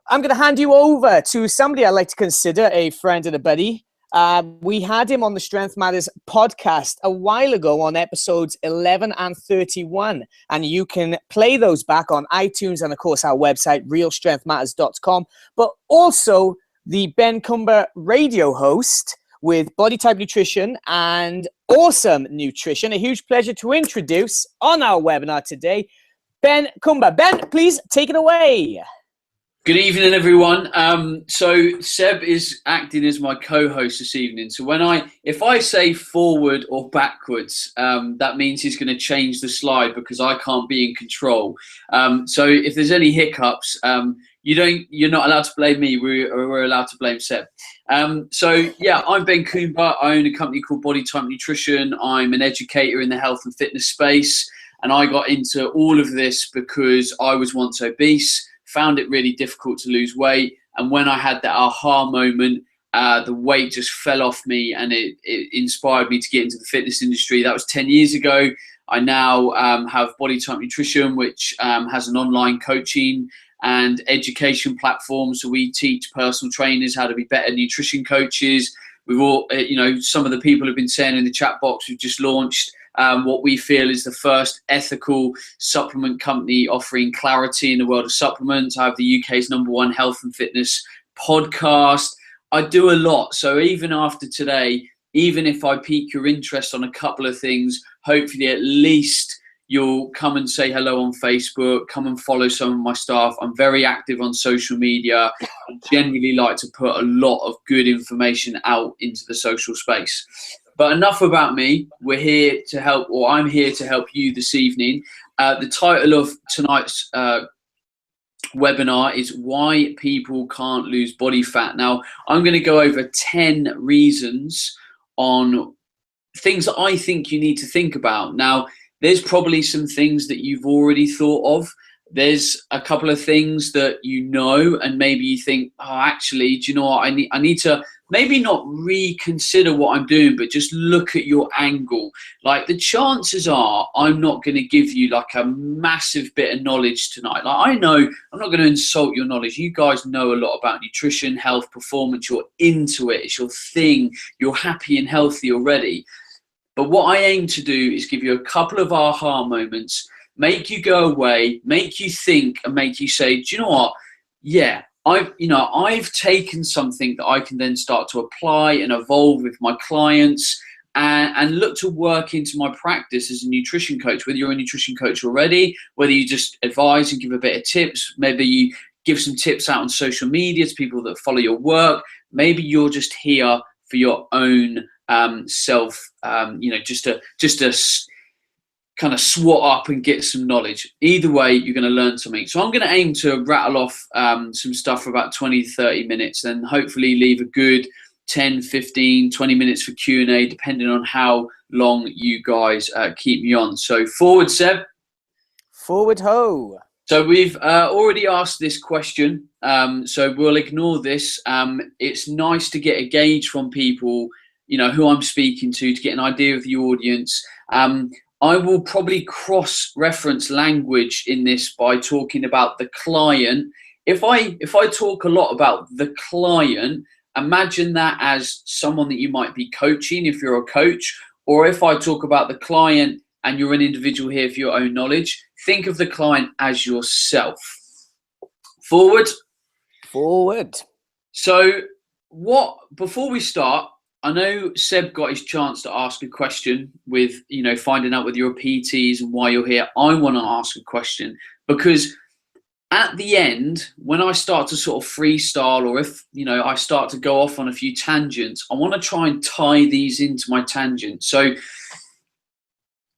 I'm going to hand you over to somebody I like to consider a friend and a buddy. We had him on the Strength Matters podcast a while ago on episodes 11 and 31. And you can play those back on iTunes and, of course, our website, realstrengthmatters.com. But also the Ben Coomber radio host with Body Type Nutrition and Awesome Nutrition. A huge pleasure to introduce on our webinar today, Ben Coomber. Ben, please take it away. Good evening, everyone. So Seb is acting as my co-host this evening. So if I say forward or backwards, that means he's going to change the slide because I can't be in control. So if there's any hiccups, you're not allowed to blame me. We're allowed to blame Seb. So yeah, I'm Ben Coomber. I own a company called Body Type Nutrition. I'm an educator in the health and fitness space, and I got into all of this because I was once obese. Found it really difficult to lose weight, and when I had that aha moment, the weight just fell off me, and it inspired me to get into the fitness industry. That was 10 years ago. I now have Body Type Nutrition, which has an online coaching and education platform. So we teach personal trainers how to be better nutrition coaches. We've all, some of the people have been saying in the chat box, we've just launched what we feel is the first ethical supplement company offering clarity in the world of supplements. I have the UK's #1 health and fitness podcast. I do a lot. So even after today, even if I pique your interest on a couple of things, hopefully at least you'll come and say hello on Facebook, come and follow some of my stuff. I'm very active on social media. I generally like to put a lot of good information out into the social space. But enough about me. We're here to help, or I'm here to help you this evening. The title of tonight's webinar is Why People Can't Lose Body Fat. Now, I'm going to go over 10 reasons on things that I think you need to think about. Now, there's probably some things that you've already thought of. There's a couple of things that you know, and maybe you think, oh, actually, do you know what? I need to maybe not reconsider what I'm doing, but just look at your angle. Like, the chances are I'm not going to give you like a massive bit of knowledge tonight. Like, I know I'm not going to insult your knowledge. You guys know a lot about nutrition, health, performance. You're into it. It's your thing. You're happy and healthy already. But what I aim to do is give you a couple of aha moments, make you go away, make you think, and make you say, do you know what? Yeah, I've taken something that I can then start to apply and evolve with my clients and look to work into my practice as a nutrition coach, whether you're a nutrition coach already, whether you just advise and give a bit of tips, maybe you give some tips out on social media to people that follow your work, maybe you're just here for your own self, just to kind of swat up and get some knowledge. Either way, you're going to learn something. So I'm going to aim to rattle off some stuff for about 20 to 30 minutes, and hopefully leave a good 10, 15, 20 minutes for Q&A, depending on how long you guys keep me on. So forward, Seb. Forward ho. So we've already asked this question, so we'll ignore this. It's nice to get a gauge from people, who I'm speaking to get an idea of the audience. I will probably cross-reference language in this by talking about the client. If I talk a lot about the client, imagine that as someone that you might be coaching if you're a coach, or if I talk about the client and you're an individual here for your own knowledge, think of the client as yourself. Forward. Forward. So before we start, I know Seb got his chance to ask a question with, finding out whether you're a PTs and why you're here. I want to ask a question because at the end, when I start to sort of freestyle, or if, I start to go off on a few tangents, I want to try and tie these into my tangent. So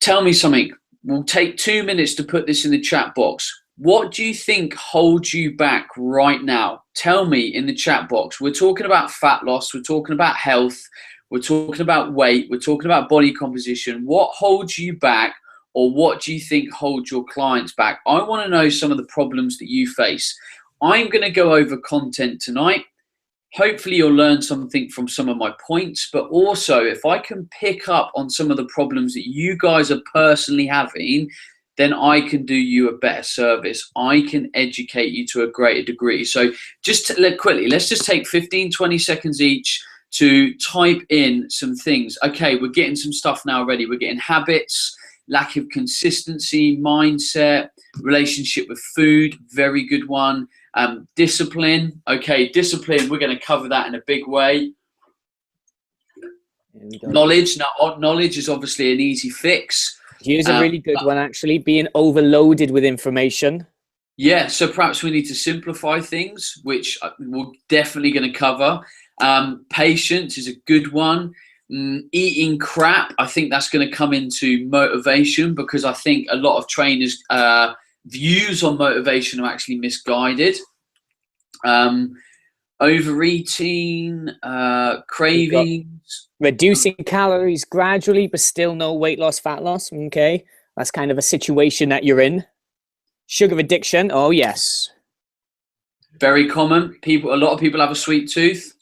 tell me something. We'll take 2 minutes to put this in the chat box. What do you think holds you back right now? Tell me in the chat box. We're talking about fat loss. We're talking about health. We're talking about weight. We're talking about body composition. What holds you back, or what do you think holds your clients back? I want to know some of the problems that you face. I'm going to go over content tonight. Hopefully you'll learn something from some of my points, but also if I can pick up on some of the problems that you guys are personally having, then I can do you a better service. I can educate you to a greater degree. So just quickly, let's just take 15, 20 seconds each to type in some things. Okay, we're getting some stuff now ready. We're getting habits, lack of consistency, mindset, relationship with food, very good one. Discipline. Okay, discipline, we're going to cover that in a big way. Knowledge. Now, knowledge is obviously an easy fix. Here's a really good one, actually, being overloaded with information. Yeah, so perhaps we need to simplify things, which we're definitely going to cover. Patience is a good one. Eating crap, I think that's going to come into motivation, because I think a lot of trainers' views on motivation are actually misguided. Overeating, cravings. Reducing calories gradually, but still no weight loss, fat loss. Okay, that's kind of a situation that you're in. Sugar addiction. Oh yes, very common. A lot of people have a sweet tooth.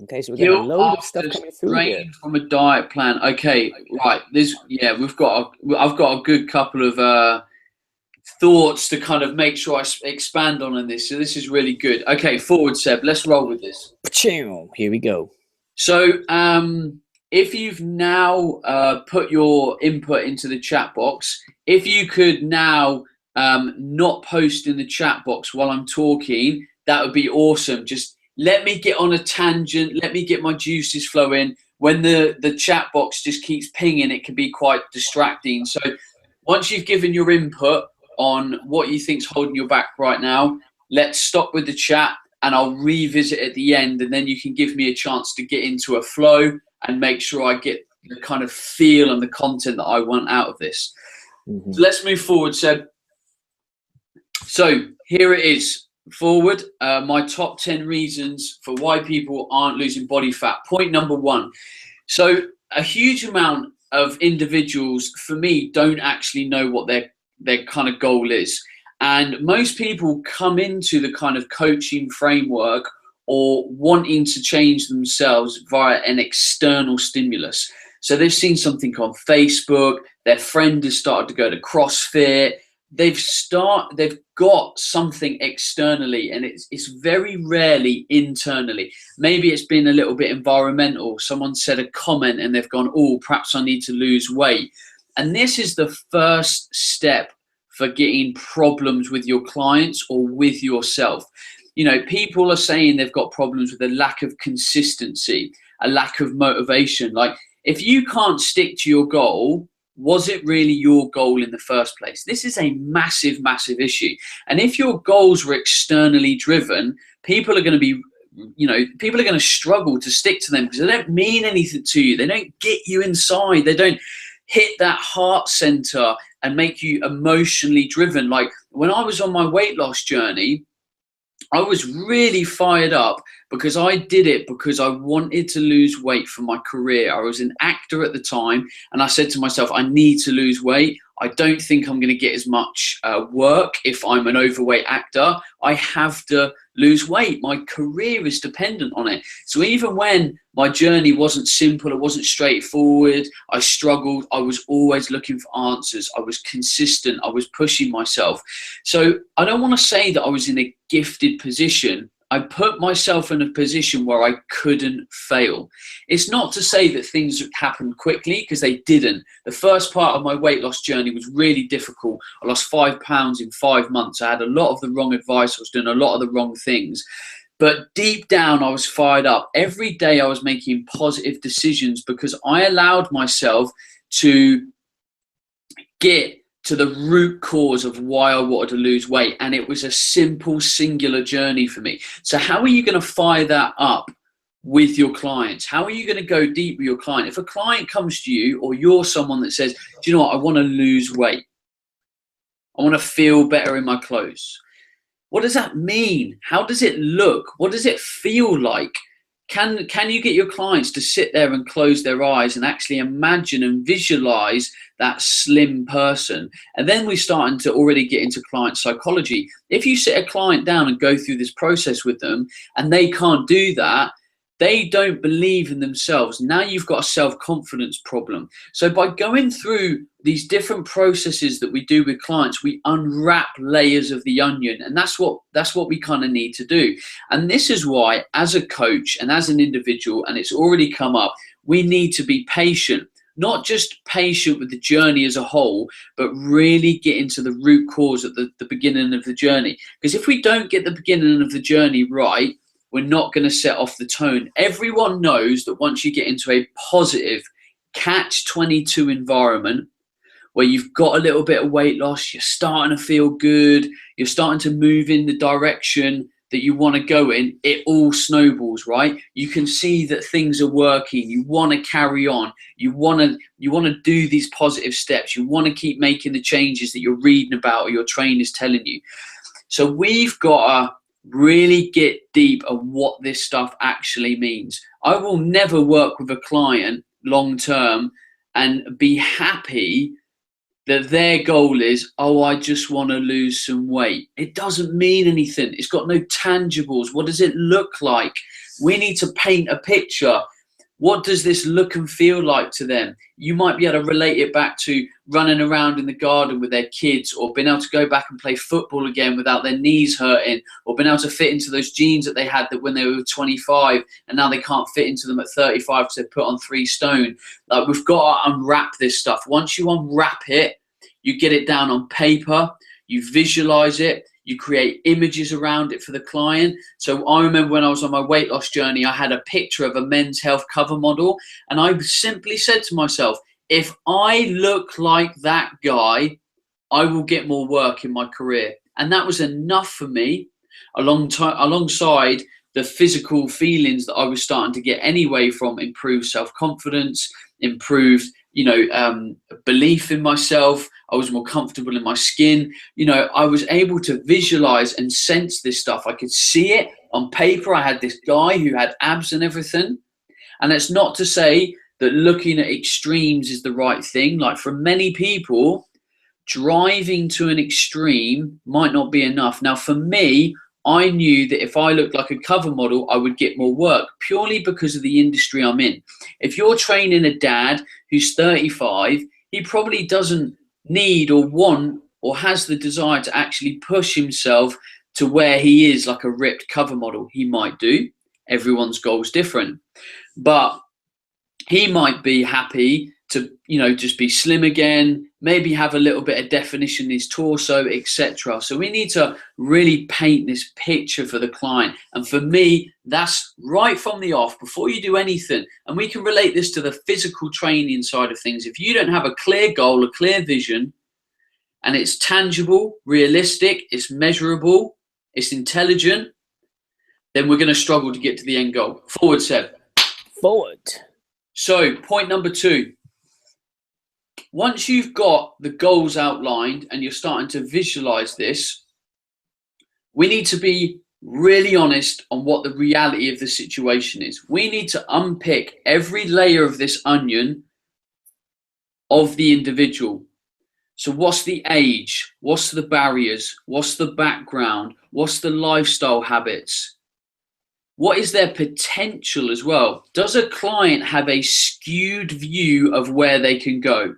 Okay, so we're getting a load of stuff coming through here. From a diet plan. Okay, right. I've got a good couple of thoughts to kind of make sure I expand on this. So this is really good. Okay, forward, Seb. Let's roll with this. Here we go. So if you've now put your input into the chat box, if you could now not post in the chat box while I'm talking, that would be awesome. Just let me get on a tangent. Let me get my juices flowing. When the chat box just keeps pinging, it can be quite distracting. So once you've given your input on what you think's holding you back right now, let's stop with the chat and I'll revisit at the end, and then you can give me a chance to get into a flow and make sure I get the kind of feel and the content that I want out of this. Mm-hmm. So let's move forward, Seb. So here it is. Forward, my top 10 reasons for why people aren't losing body fat. Point number 1. So a huge amount of individuals, for me, don't actually know what their kind of goal is. And most people come into the kind of coaching framework or wanting to change themselves via an external stimulus. So they've seen something on Facebook, their friend has started to go to CrossFit, they've got something externally, and it's very rarely internally. Maybe it's been a little bit environmental. Someone said a comment and they've gone, oh, perhaps I need to lose weight. And this is the first step for getting problems with your clients or with yourself. You know, people are saying they've got problems with a lack of consistency, a lack of motivation. Like, if you can't stick to your goal, was it really your goal in the first place? This is a massive, massive issue. And if your goals were externally driven, people are going to struggle to stick to them because they don't mean anything to you. They don't get you inside. They don't hit that heart center and make you emotionally driven. Like when I was on my weight loss journey, I was really fired up because I did it because I wanted to lose weight for my career. I was an actor at the time, and I said to myself, I need to lose weight. I don't think I'm going to get as much work if I'm an overweight actor. I have to lose weight. My career is dependent on it. So even when my journey wasn't simple, it wasn't straightforward, I struggled, I was always looking for answers. I was consistent. I was pushing myself. So I don't want to say that I was in a gifted position. I put myself in a position where I couldn't fail. It's not to say that things happened quickly, because they didn't. The first part of my weight loss journey was really difficult. I lost 5 pounds in 5 months. I had a lot of the wrong advice. I was doing a lot of the wrong things. But deep down, I was fired up. Every day I was making positive decisions because I allowed myself to get to the root cause of why I wanted to lose weight. And it was a simple, singular journey for me. So how are you going to fire that up with your clients? How are you going to go deep with your client? If a client comes to you, or you're someone that says, do you know what, I want to lose weight. I want to feel better in my clothes. What does that mean? How does it look? What does it feel like? Can you get your clients to sit there and close their eyes and actually imagine and visualize that slim person? And then we're starting to already get into client psychology. If you sit a client down and go through this process with them and they can't do that, They don't believe in themselves. Now you've got a self-confidence problem. So by going through these different processes that we do with clients, we unwrap layers of the onion, and that's what we kind of need to do. And this is why, as a coach and as an individual, and it's already come up, we need to be patient. Not just patient with the journey as a whole, but really get into the root cause at the beginning of the journey. Because if we don't get the beginning of the journey right, we're not going to set off the tone. Everyone knows that once you get into a positive catch-22 environment, where you've got a little bit of weight loss, you're starting to feel good, you're starting to move in the direction that you want to go in, it all snowballs, right? You can see that things are working. You want to carry on. You want to do these positive steps. You want to keep making the changes that you're reading about or your trainer's telling you. So we've got to really get deep on what this stuff actually means. I will never work with a client long term and be happy that their goal is, oh, I just want to lose some weight. It doesn't mean anything. It's got no tangibles. What does it look like? We need to paint a picture. What does this look and feel like to them? You might be able to relate it back to running around in the garden with their kids, or being able to go back and play football again without their knees hurting, or being able to fit into those jeans that they had that when they were 25 and now they can't fit into them at 35 because they put on 3 stone. Like, we've got to unwrap this stuff. Once you unwrap it, you get it down on paper, you visualize it, you create images around it for the client. So I remember when I was on my weight loss journey, I had a picture of a Men's Health cover model, and I simply said to myself, if I look like that guy, I will get more work in my career. And that was enough for me, alongside the physical feelings that I was starting to get anyway from improved self-confidence, improved belief in myself. I was more comfortable in my skin. I was able to visualize and sense this stuff. I could see it on paper. I had this guy who had abs and everything. And it's not to say that looking at extremes is the right thing. Like, for many people, driving to an extreme might not be enough. Now, for me, I knew that if I looked like a cover model, I would get more work, purely because of the industry I'm in. If you're training a dad who's 35, he probably doesn't need or want or has the desire to actually push himself to where he is like a ripped cover model. He might do. Everyone's goal is different. But he might be happy to, just be slim again, maybe have a little bit of definition in his torso, etc. So we need to really paint this picture for the client. And for me, that's right from the off, before you do anything. And we can relate this to the physical training side of things. If you don't have a clear goal, a clear vision, and it's tangible, realistic, it's measurable, it's intelligent, then we're going to struggle to get to the end goal. Forward, Seb. Forward. So point number 2. Once you've got the goals outlined and you're starting to visualize this, we need to be really honest on what the reality of the situation is. We need to unpick every layer of this onion of the individual. So what's the age? What's the barriers? What's the background? What's the lifestyle habits? What is their potential as well? Does a client have a skewed view of where they can go?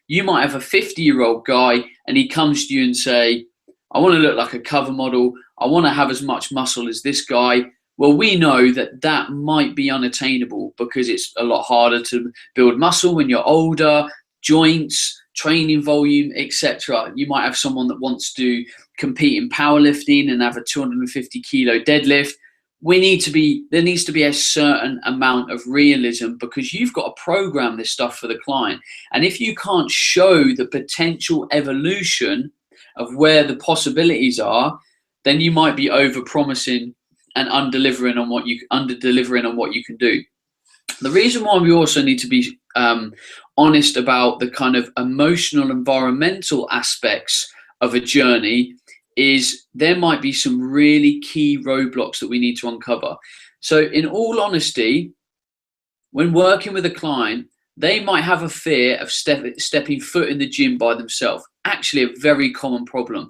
You might have a 50-year-old guy and he comes to you and say, I want to look like a cover model. I want to have as much muscle as this guy. Well, we know that that might be unattainable because it's a lot harder to build muscle when you're older, joints, training volume, etc. You might have someone that wants to compete in powerlifting and have a 250 kilo deadlift. There needs to be a certain amount of realism, because you've got to program this stuff for the client. And if you can't show the potential evolution of where the possibilities are, then you might be over promising and under-delivering on what you can do. The reason why we also need to be honest about the kind of emotional, environmental aspects of a journey is there might be some really key roadblocks that we need to uncover. So in all honesty, when working with a client, they might have a fear of stepping foot in the gym by themselves. Actually, a very common problem.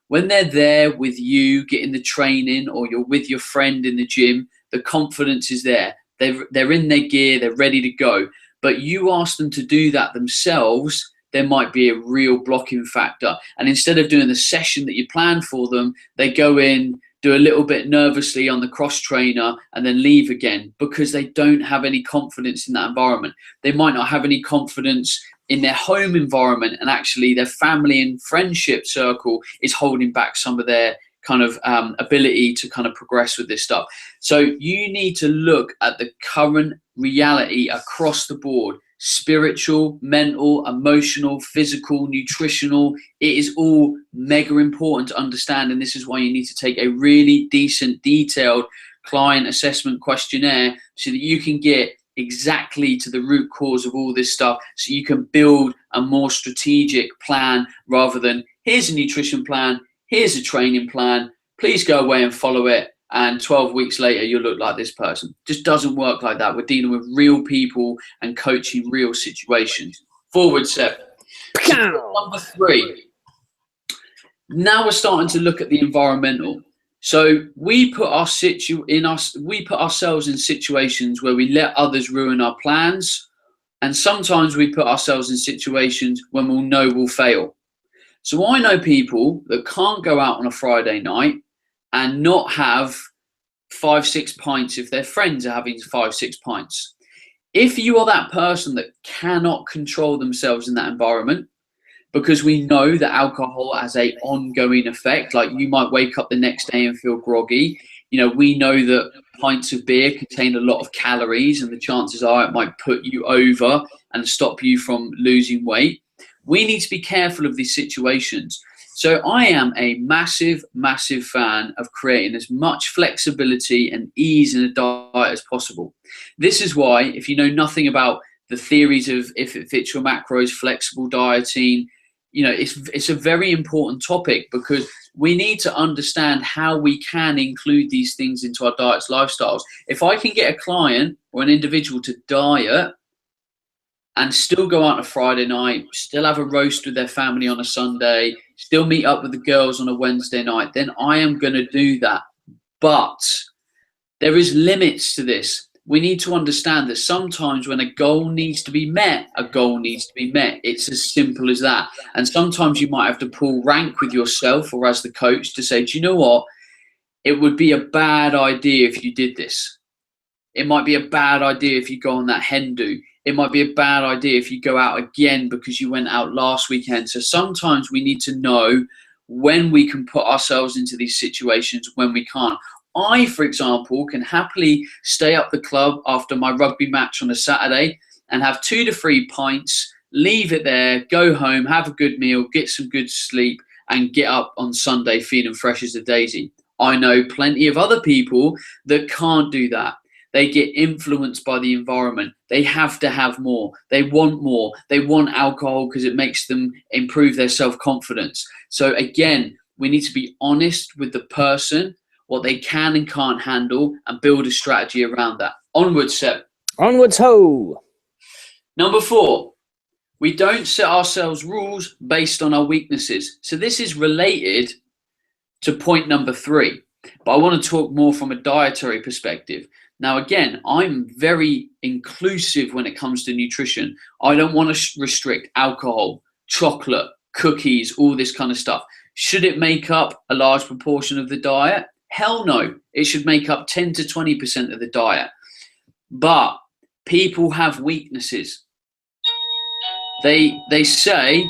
When they're there with you getting the training, or you're with your friend in the gym, the confidence is there. They're in their gear, they're ready to go. But you ask them to do that themselves, there might be a real blocking factor. And instead of doing the session that you planned for them, they go in, do a little bit nervously on the cross trainer and then leave again because they don't have any confidence in that environment. They might not have any confidence in their home environment, and actually their family and friendship circle is holding back some of their kind of ability to kind of progress with this stuff. So you need to look at the current reality across the board: spiritual, mental, emotional, physical, nutritional. It is all mega important to understand, and this is why you need to take a really decent, detailed client assessment questionnaire so that you can get exactly to the root cause of all this stuff, so you can build a more strategic plan rather than here's a nutrition plan, here's a training plan, please go away and follow it, and 12 weeks later you'll look like this person. Just doesn't work like that. We're dealing with real people and coaching real situations. Forward, Seb. Number 3. Now we're starting to look at the environmental. So we put ourselves in situations where we let others ruin our plans, and sometimes we put ourselves in situations when we'll know we'll fail. So I know people that can't go out on a Friday night and not have 5-6 pints if their friends are having 5-6 pints. If you are that person that cannot control themselves in that environment, because we know that alcohol has an ongoing effect, like you might wake up the next day and feel groggy. You know, we know that pints of beer contain a lot of calories, and the chances are it might put you over and stop you from losing weight. We need to be careful of these situations. So I am a massive, massive fan of creating as much flexibility and ease in a diet as possible. This is why, if you know nothing about the theories of if it fits your macros, flexible dieting, you know, it's a very important topic, because we need to understand how we can include these things into our diets, lifestyles. If I can get a client or an individual to diet and still go out on a Friday night, still have a roast with their family on a Sunday, still meet up with the girls on a Wednesday night, then I am going to do that. But there is limits to this. We need to understand that sometimes when a goal needs to be met, a goal needs to be met. It's as simple as that. And sometimes you might have to pull rank with yourself or as the coach to say, do you know what? It would be a bad idea if you did this. It might be a bad idea if you go on that hen do. It might be a bad idea if you go out again because you went out last weekend. So sometimes we need to know when we can put ourselves into these situations, when we can't. I, for example, can happily stay up the club after my rugby match on a Saturday and have 2 to 3 pints, leave it there, go home, have a good meal, get some good sleep, and get up on Sunday feeling fresh as a daisy. I know plenty of other people that can't do that. They get influenced by the environment. They have to have more. They want more. They want alcohol because it makes them improve their self-confidence. So again, we need to be honest with the person, what they can and can't handle, and build a strategy around that. Onwards, Seb. Onwards, ho. Number 4, we don't set ourselves rules based on our weaknesses. So this is related to point number 3, but I want to talk more from a dietary perspective. Now, again, I'm very inclusive when it comes to nutrition. I don't want to restrict alcohol, chocolate, cookies, all this kind of stuff. Should it make up a large proportion of the diet? Hell no. It should make up 10 to 20% of the diet. But people have weaknesses. They say,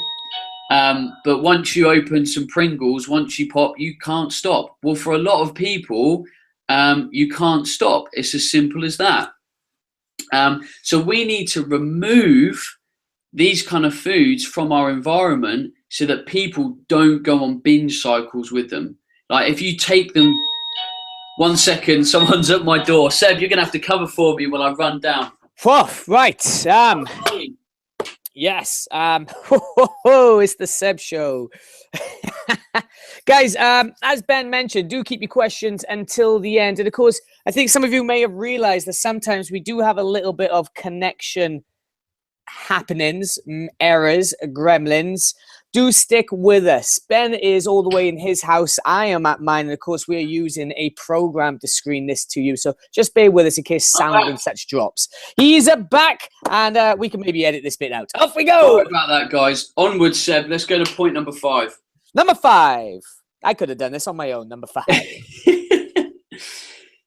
but once you open some Pringles, once you pop, you can't stop. Well, for a lot of people, you can't stop. It's as simple as that. So we need to remove these kind of foods from our environment so that people don't go on binge cycles with them. Like if you take them, 1 second, someone's at my door. Seb, you're going to have to cover for me while I run down. Oh, right. Yes. It's the Seb show. Guys, as Ben mentioned, do keep your questions until the end. And of course, I think some of you may have realized that sometimes we do have a little bit of connection happenings, errors, gremlins. do stick with us. Ben is all the way in his house. I am at mine. And of course, we are using a program to screen this to you. So just bear with us in case sound and such drops. He's back, and we can maybe edit this bit out. Off we go. Sorry about that, guys. Onward, Seb. Let's go to point number 5. Number 5. I could have done this on my own. Number 5.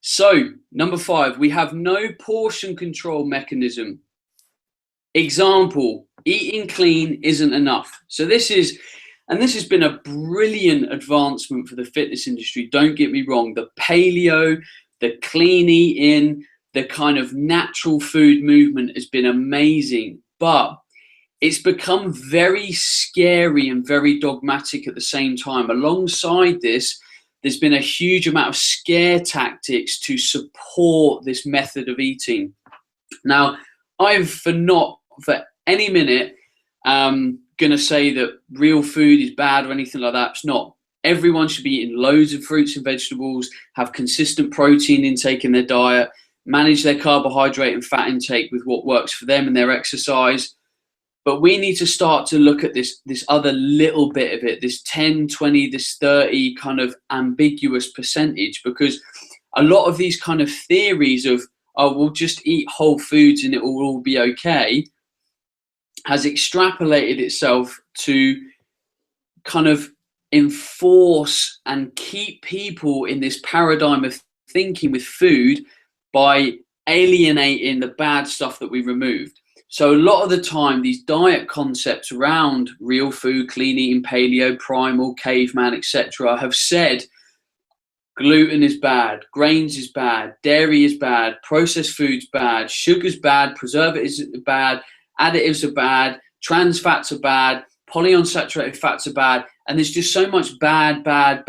So, number 5, we have no portion control mechanism. Example, eating clean isn't enough. So this has been a brilliant advancement for the fitness industry. Don't get me wrong. The paleo, the clean eating, the kind of natural food movement has been amazing. But it's become very scary and very dogmatic at the same time. Alongside this, there's been a huge amount of scare tactics to support this method of eating. Now, not for any minute going to say that real food is bad or anything like that. It's not. Everyone should be eating loads of fruits and vegetables, have consistent protein intake in their diet, manage their carbohydrate and fat intake with what works for them and their exercise. But we need to start to look at this other little bit of it, this 10, 20, this 30 kind of ambiguous percentage, because a lot of these kind of theories of, oh, we'll just eat whole foods and it will all be okay, has extrapolated itself to kind of enforce and keep people in this paradigm of thinking with food by alienating the bad stuff that we removed. So a lot of the time, these diet concepts around real food, clean eating, paleo, primal, caveman, etc., have said gluten is bad, grains is bad, dairy is bad, processed food's bad, sugar's bad, preservatives are bad, additives are bad, trans fats are bad, polyunsaturated fats are bad, and there's just so much bad. But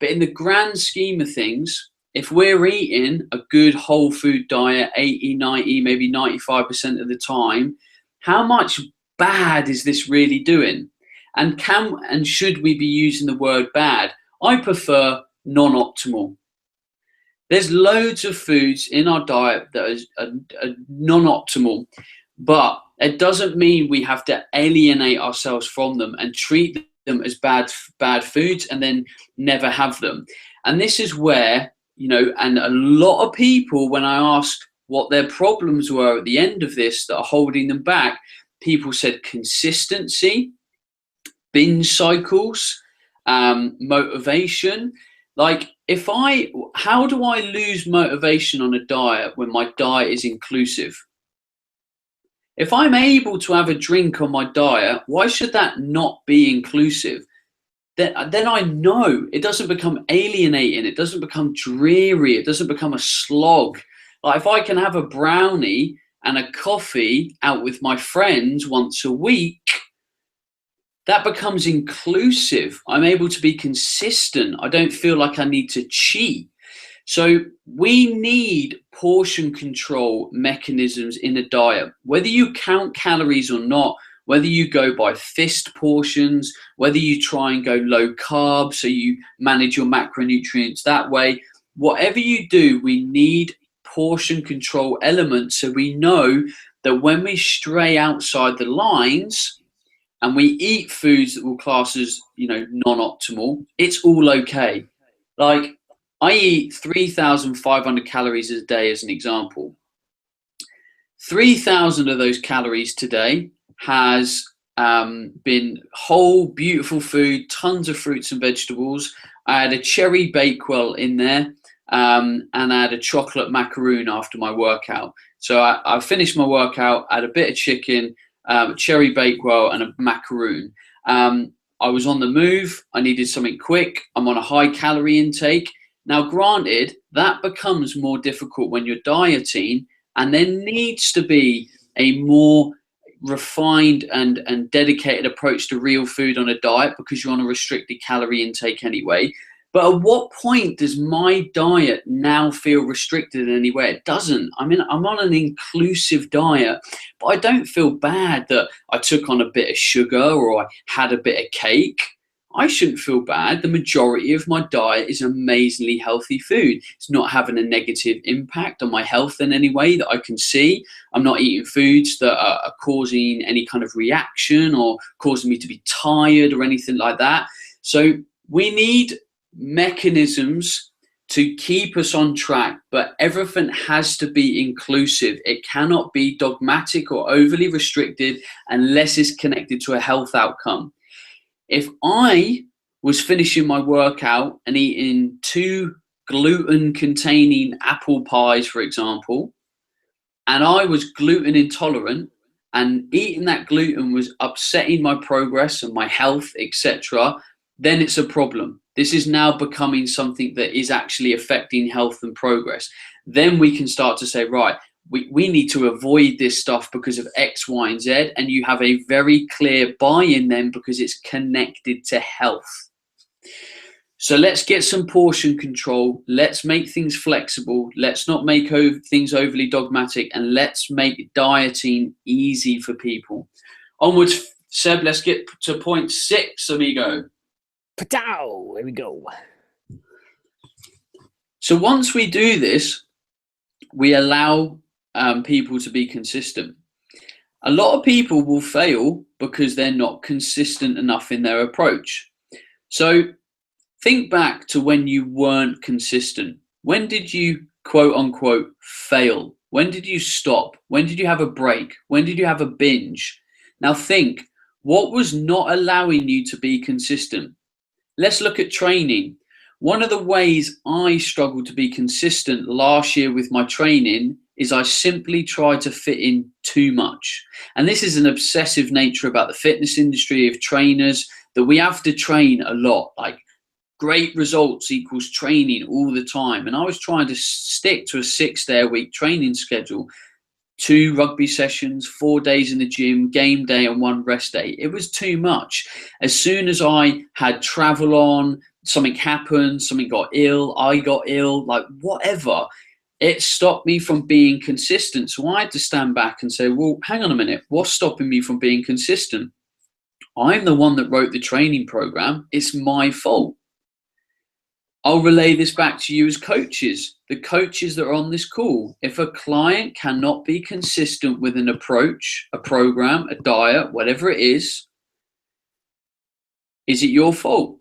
in the grand scheme of things, if we're eating a good whole food diet 80, 90, maybe 95% of the time, how much bad is this really doing? And should we be using the word bad? I prefer non-optimal. There's loads of foods in our diet that are non-optimal, but it doesn't mean we have to alienate ourselves from them and treat them as bad foods and then never have them. And this is where, and a lot of people, when I asked what their problems were at the end of this that are holding them back, people said consistency, binge cycles, motivation. Like, how do I lose motivation on a diet when my diet is inclusive? If I'm able to have a drink on my diet, why should that not be inclusive? Then I know it doesn't become alienating. It doesn't become dreary. It doesn't become a slog. Like, if I can have a brownie and a coffee out with my friends once a week, that becomes inclusive. I'm able to be consistent. I don't feel like I need to cheat. So we need portion control mechanisms in a diet. Whether you count calories or not, whether you go by fist portions, whether you try and go low carb so you manage your macronutrients that way, whatever you do, we need portion control elements so we know that when we stray outside the lines and we eat foods that we'll class as, non-optimal, it's all okay. Like, I eat 3,500 calories a day as an example. 3,000 of those calories today has been whole, beautiful food, tons of fruits and vegetables. I had a cherry bakewell in there, and I had a chocolate macaroon after my workout. So I finished my workout, I had a bit of chicken, a cherry bakewell, and a macaroon. I was on the move. I needed something quick. I'm on a high calorie intake. Now, granted, that becomes more difficult when you're dieting, and there needs to be a more refined and dedicated approach to real food on a diet because you're on a restricted calorie intake anyway. But at what point does my diet now feel restricted in any way? It doesn't. I mean, I'm on an inclusive diet, but I don't feel bad that I took on a bit of sugar or I had a bit of cake. I shouldn't feel bad. The majority of my diet is amazingly healthy food. It's not having a negative impact on my health in any way that I can see. I'm not eating foods that are causing any kind of reaction or causing me to be tired or anything like that. So we need mechanisms to keep us on track, but everything has to be inclusive. It cannot be dogmatic or overly restricted unless it's connected to a health outcome. If I was finishing my workout and eating 2 gluten-containing apple pies, for example, and I was gluten intolerant, and eating that gluten was upsetting my progress and my health, etc., then it's a problem. This is now becoming something that is actually affecting health and progress. Then we can start to say, right, we need to avoid this stuff because of X, Y, and Z. And you have a very clear buy-in then because it's connected to health. So let's get some portion control. Let's make things flexible. Let's not make things overly dogmatic, and let's make dieting easy for people. Onwards, Seb, let's get to point 6, amigo. Patow! Here we go. So once we do this, we allow people to be consistent. A lot of people will fail because they're not consistent enough in their approach. So think back to when you weren't consistent. When did you, quote unquote, fail? When did you stop? When did you have a break? When did you have a binge? Now think, what was not allowing you to be consistent? Let's look at training. One of the ways I struggled to be consistent last year with my training is I simply tried to fit in too much. And this is an obsessive nature about the fitness industry of trainers, that we have to train a lot. Like, great results equals training all the time. And I was trying to stick to a 6-day-a-week training schedule. 2 rugby sessions, 4 days in the gym, game day and 1 rest day. It was too much. As soon as I had travel on, something happened, something got ill, I got ill, like whatever, it stopped me from being consistent. So I had to stand back and say, well, hang on a minute, what's stopping me from being consistent? I'm the one that wrote the training program. It's my fault. I'll relay this back to you as coaches, the coaches that are on this call. If a client cannot be consistent with an approach, a program, a diet, whatever it is it your fault?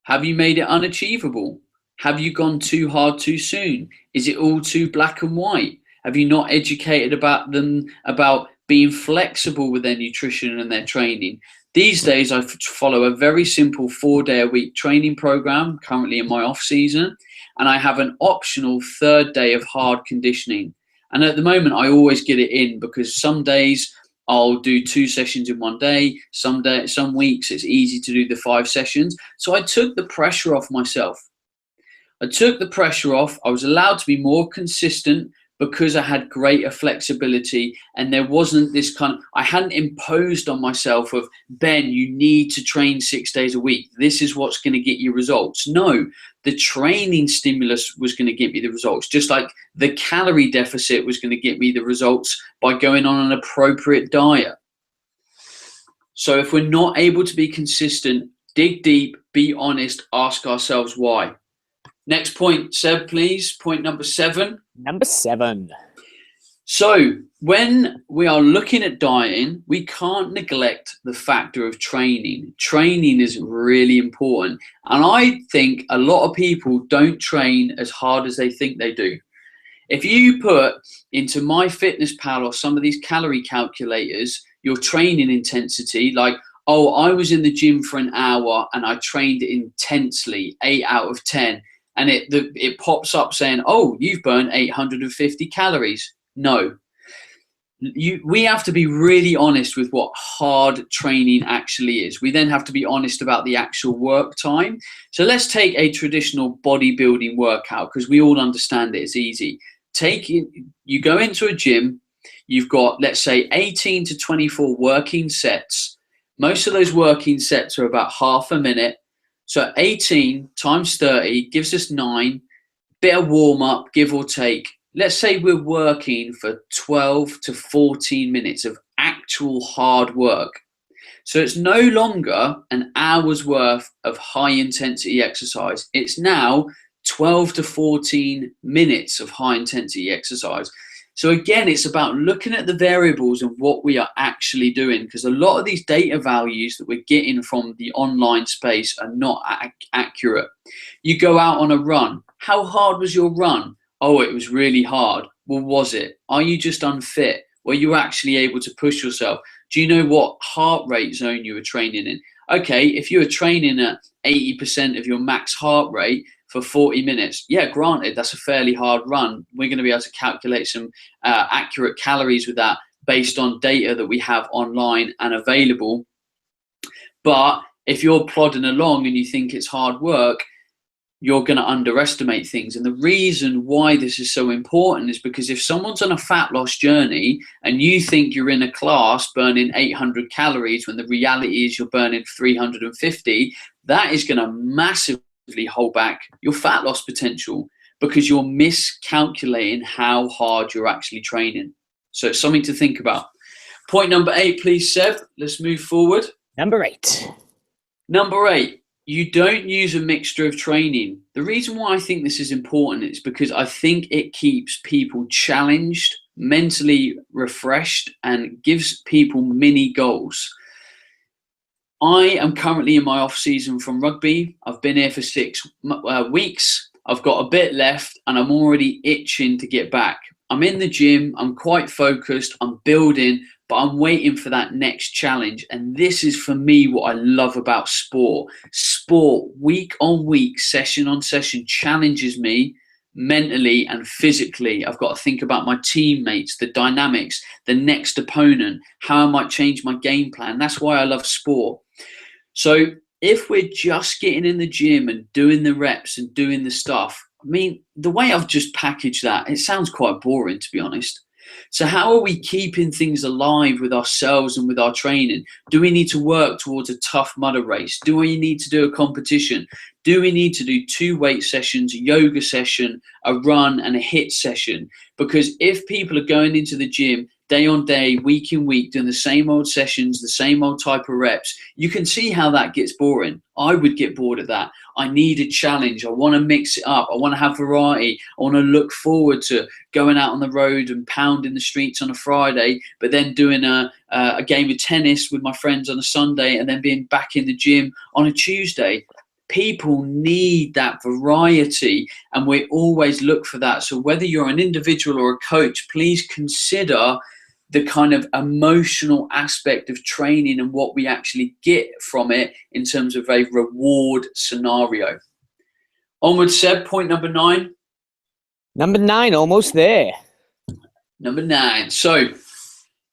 Have you made it unachievable? Have you gone too hard too soon? Is it all too black and white? Have you not educated about them about being flexible with their nutrition and their training? These days, I follow a very simple 4-day-a-week training program, currently in my off season, and I have an optional 3rd day of hard conditioning. And at the moment, I always get it in because some days I'll do 2 sessions in 1 day. Some weeks it's easy to do the 5 sessions. So I took the pressure off myself. I took the pressure off. I was allowed to be more consistent because I had greater flexibility, and there wasn't this kind of, I hadn't imposed on myself of, Ben, you need to train 6 days a week. This is what's going to get you results. No, the training stimulus was going to get me the results, just like the calorie deficit was going to get me the results by going on an appropriate diet. So if we're not able to be consistent, dig deep, be honest, ask ourselves why. Next point, Seb, please. Point number 7. Number 7. So when we are looking at dieting, we can't neglect the factor of training. Training is really important. And I think a lot of people don't train as hard as they think they do. If you put into MyFitnessPal or some of these calorie calculators, your training intensity, like, oh, I was in the gym for an hour and I trained intensely, 8 out of 10. And it pops up saying, oh, you've burned 850 calories. No. We have to be really honest with what hard training actually is. We then have to be honest about the actual work time. So let's take a traditional bodybuilding workout, because we all understand it. It's easy. You go into a gym, you've got, let's say, 18 to 24 working sets. Most of those working sets are about half a minute. So 18 times 30 gives us 9, bit of warm up, give or take. Let's say we're working for 12 to 14 minutes of actual hard work. So it's no longer an hour's worth of high intensity exercise. It's now 12 to 14 minutes of high intensity exercise. So again, it's about looking at the variables of what we are actually doing, because a lot of these data values that we're getting from the online space are not accurate. You go out on a run. How hard was your run? Oh, it was really hard. Well, was it? Are you just unfit? Were you actually able to push yourself? Do you know what heart rate zone you were training in? Okay, if you were training at 80% of your max heart rate for 40 minutes, yeah, granted, that's a fairly hard run. We're going to be able to calculate some accurate calories with that based on data that we have online and available. But if you're plodding along and you think it's hard work, you're going to underestimate things. And the reason why this is so important is because if someone's on a fat loss journey and you think you're in a class burning 800 calories when the reality is you're burning 350, that is going to massively hold back your fat loss potential, because you're miscalculating how hard you're actually training. So it's something to think about. Point number 8, please, Seb. Let's move forward. Number 8. Number 8. You don't use a mixture of training. The reason why I think this is important is because I think it keeps people challenged, mentally refreshed, and gives people mini goals. I am currently in my off season from rugby. I've been here for 6 weeks. I've got a bit left and I'm already itching to get back. I'm in the gym. I'm quite focused. I'm building, but I'm waiting for that next challenge. And this is, for me, what I love about sport. Sport, week on week, session on session, challenges me mentally and physically. I've got to think about my teammates, the dynamics, the next opponent, how I might change my game plan. That's why I love sport. So if we're just getting in the gym and doing the reps and doing the stuff, I mean, the way I've just packaged that, it sounds quite boring, to be honest. So how are we keeping things alive with ourselves and with our training? Do we need to work towards a tough mudder race? Do we need to do a competition? Do we need to do 2 weight sessions, a yoga session, a run and a HIIT session? Because if people are going into the gym day on day, week in week, doing the same old sessions, the same old type of reps, you can see how that gets boring. I would get bored of that. I need a challenge. I want to mix it up. I want to have variety. I want to look forward to going out on the road and pounding the streets on a Friday, but then doing a game of tennis with my friends on a Sunday and then being back in the gym on a Tuesday. People need that variety, and we always look for that. So whether you're an individual or a coach, please consider the kind of emotional aspect of training and what we actually get from it in terms of a reward scenario. Onward, Seb, point number 9. Number 9, almost there. Number 9. So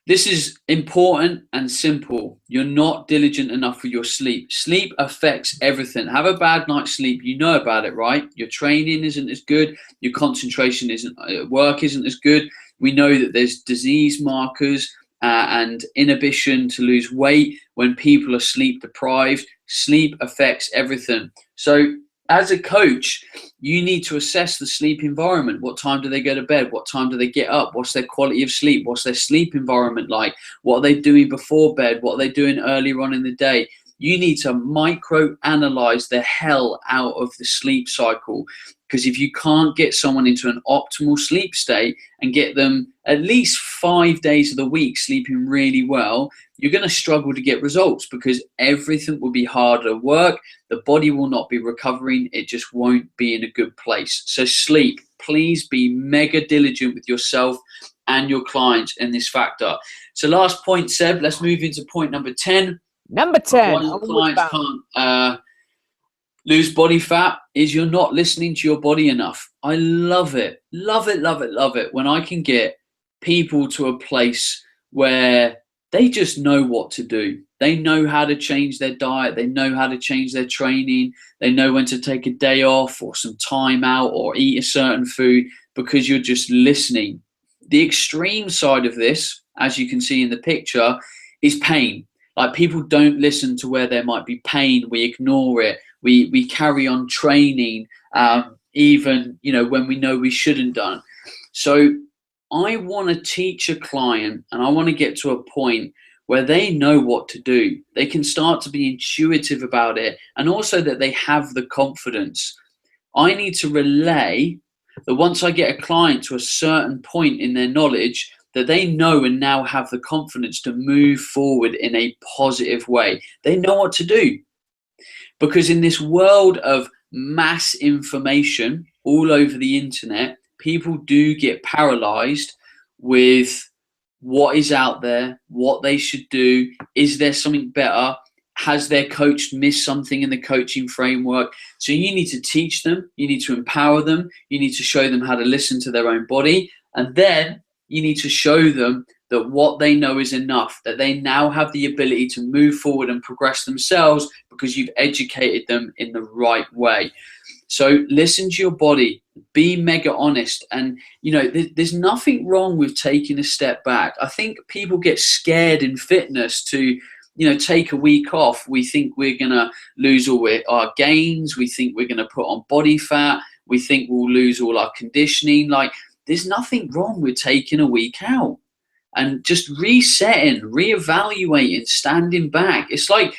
this is important and simple. You're not diligent enough with your sleep. Sleep affects everything. Have a bad night's sleep. You know about it, right? Your training isn't as good. Your concentration work isn't as good. We know that there's disease markers and inhibition to lose weight when people are sleep deprived. Sleep affects everything. So as a coach, you need to assess the sleep environment. What time do they go to bed? What time do they get up? What's their quality of sleep? What's their sleep environment like? What are they doing before bed? What are they doing earlier on in the day? You need to micro-analyze the hell out of the sleep cycle, because if you can't get someone into an optimal sleep state and get them at least 5 days of the week sleeping really well, you're going to struggle to get results, because everything will be harder work. The body will not be recovering. It just won't be in a good place. So sleep, please be mega diligent with yourself and your clients in this factor. So last point, Seb, let's move into point number 10. Number 10. Why your clients can't lose body fat is you're not listening to your body enough. I love it. Love it, love it, love it when I can get people to a place where they just know what to do. They know how to change their diet. They know how to change their training. They know when to take a day off or some time out or eat a certain food, because you're just listening. The extreme side of this, as you can see in the picture, is pain. Like, people don't listen to where there might be pain. We ignore it. We carry on training, even when we know we shouldn't done. So I want to teach a client, and I want to get to a point where they know what to do. They can start to be intuitive about it, and also that they have the confidence. I need to relay that once I get a client to a certain point in their knowledge, that they know and now have the confidence to move forward in a positive way. They know what to do. Because in this world of mass information all over the internet, people do get paralyzed with what is out there, what they should do. Is there something better? Has their coach missed something in the coaching framework? So you need to teach them, you need to empower them, you need to show them how to listen to their own body, and then you need to show them that what they know is enough, that they now have the ability to move forward and progress themselves because you've educated them in the right way. So listen to your body, be mega honest. And, you know, there's nothing wrong with taking a step back. I think people get scared in fitness to, you know, take a week off. We think we're going to lose all our gains. We think we're going to put on body fat. We think we'll lose all our conditioning. Like, there's nothing wrong with taking a week out and just resetting, reevaluating, standing back. It's like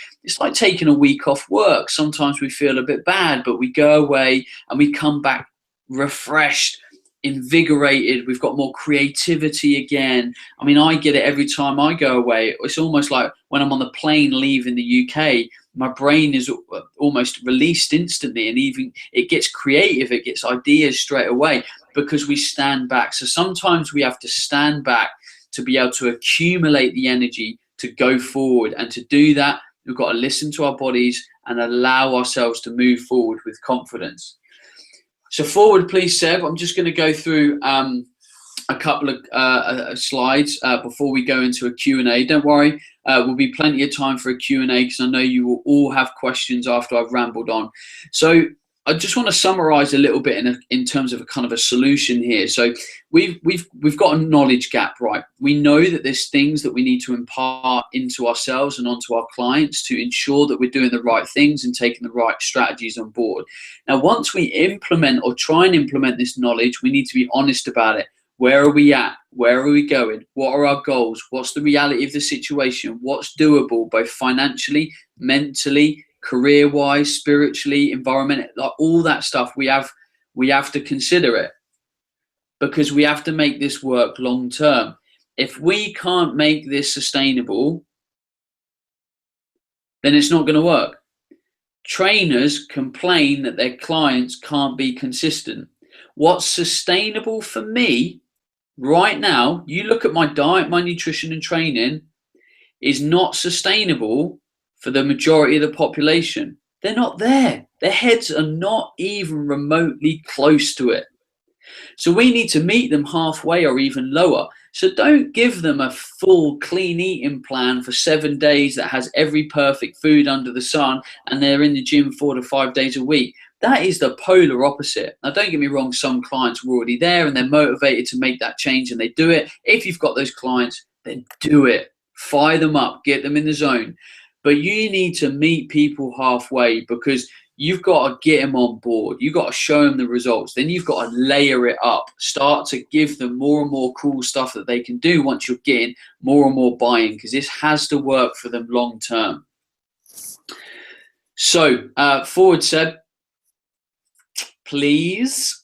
taking a week off work. Sometimes we feel a bit bad, but we go away and we come back refreshed, invigorated. We've got more creativity again. I mean, I get it every time I go away. It's almost like when I'm on the plane leaving the UK, my brain is almost released instantly, and even it gets creative, it gets ideas straight away because we stand back. So sometimes we have to stand back to be able to accumulate the energy to go forward. And to do that, we've got to listen to our bodies and allow ourselves to move forward with confidence. So forward, please, Seb. I'm just going to go through a couple of slides before we go into a Q&A. Don't worry, will be plenty of time for a Q&A because I know you will all have questions after I've rambled on. So I just want to summarize a little bit in terms of a kind of a solution here. So we've got a knowledge gap, right? We know that there's things that we need to impart into ourselves and onto our clients to ensure that we're doing the right things and taking the right strategies on board. Now, once we implement or try and implement this knowledge, we need to be honest about it. Where are we at? Where are we going? What are our goals? What's the reality of the situation? What's doable, both financially, mentally, career-wise, spiritually, environmentally, like all that stuff? We have to consider it because we have to make this work long term. If we can't make this sustainable, then it's not going to work. Trainers complain that their clients can't be consistent. What's sustainable for me right now, you look at my diet, my nutrition and training, is not sustainable for the majority of the population. They're not there. Their heads are not even remotely close to it. So we need to meet them halfway or even lower. So don't give them a full clean eating plan for 7 days that has every perfect food under the sun and they're in the gym 4 to 5 days a week. That is the polar opposite. Now, don't get me wrong, some clients are already there and they're motivated to make that change and they do it. If you've got those clients, then do it. Fire them up, get them in the zone. But you need to meet people halfway because you've got to get them on board. You've got to show them the results. Then you've got to layer it up. Start to give them more and more cool stuff that they can do once you're getting more and more buy-in, because this has to work for them long term. So forward, Seb, please.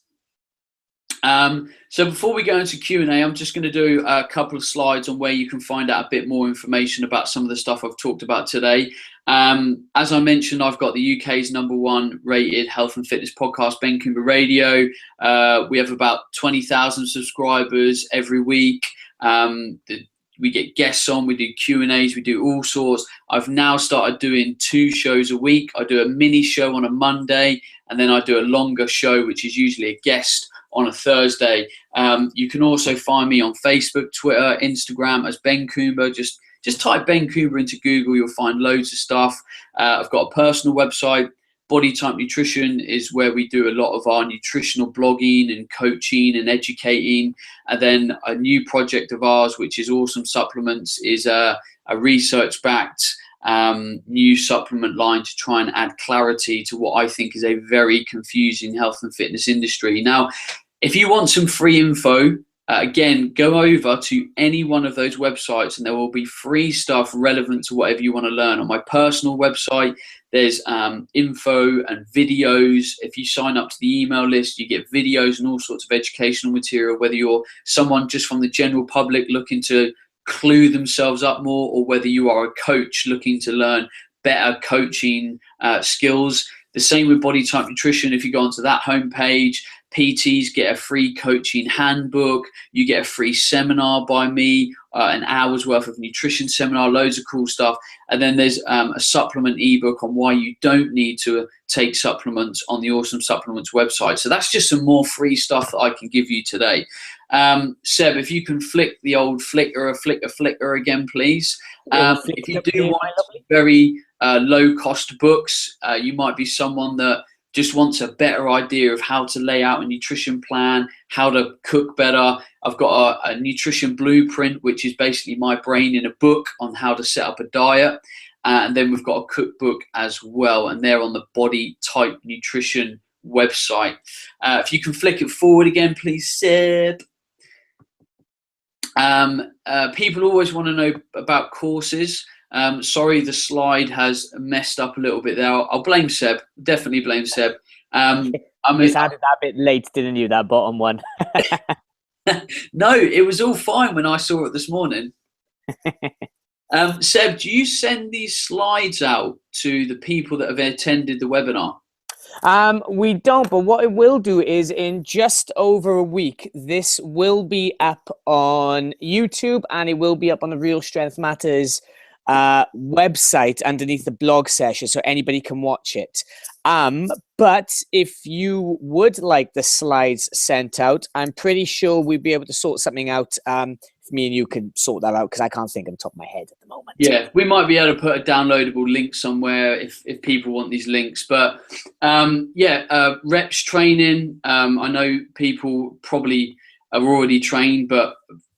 So before we go into Q&A, I'm just going to do a couple of slides on where you can find out a bit more information about some of the stuff I've talked about today. As I mentioned, I've got the UK's #1 rated health and fitness podcast, Ben Coomber Radio. We have about 20,000 subscribers every week. We get guests on, we do Q&As, we do all sorts. I've now started doing 2 shows a week. I do a mini show on a Monday, and then I do a longer show, which is usually a guest on a Thursday. You can also find me on Facebook, Twitter, Instagram as Ben Coomber. Just type Ben Coomber into Google, you'll find loads of stuff. I've got a personal website. Body Type Nutrition is where we do a lot of our nutritional blogging and coaching and educating. And then a new project of ours, which is Awesome Supplements, is a research-backed new supplement line to try and add clarity to what I think is a very confusing health and fitness industry. Now, if you want some free info Again, go over to any one of those websites and there will be free stuff relevant to whatever you want to learn. On my personal website, there's info and videos. If you sign up to the email list, you get videos and all sorts of educational material, whether you're someone just from the general public looking to clue themselves up more, or whether you are a coach looking to learn better coaching skills. The same with Body Type Nutrition. If you go onto that homepage, PTs get a free coaching handbook. You get a free seminar by me, an hour's worth of nutrition seminar, loads of cool stuff. And then there's a supplement ebook on why you don't need to take supplements on the Awesome Supplements website. So that's just some more free stuff that I can give you today. Seb, if you can flick the old flicker again, please. If you do want very low cost books, you might be someone that just wants a better idea of how to lay out a nutrition plan, how to cook better. I've got a nutrition blueprint, which is basically my brain in a book on how to set up a diet. And then we've got a cookbook as well, and they're on the Body Type Nutrition website. If you can flick it forward again, please, Seb. People always want to know about courses. Sorry, the slide has messed up a little bit there. I'll blame Seb. Definitely blame Seb. You just added that bit late, didn't you? That bottom one. No, it was all fine when I saw it this morning. Seb, do you send these slides out to the people that have attended the webinar? We don't, but what it will do is in just over a week, this will be up on YouTube and it will be up on the Real Strength Matters website underneath the blog session, so anybody can watch it. But if you would like the slides sent out, I'm pretty sure we'd be able to sort something out. If me and you can sort that out, because I can't think on the top of my head at the moment. Yeah, we might be able to put a downloadable link somewhere if people want these links. But reps training. I know people probably are already trained, but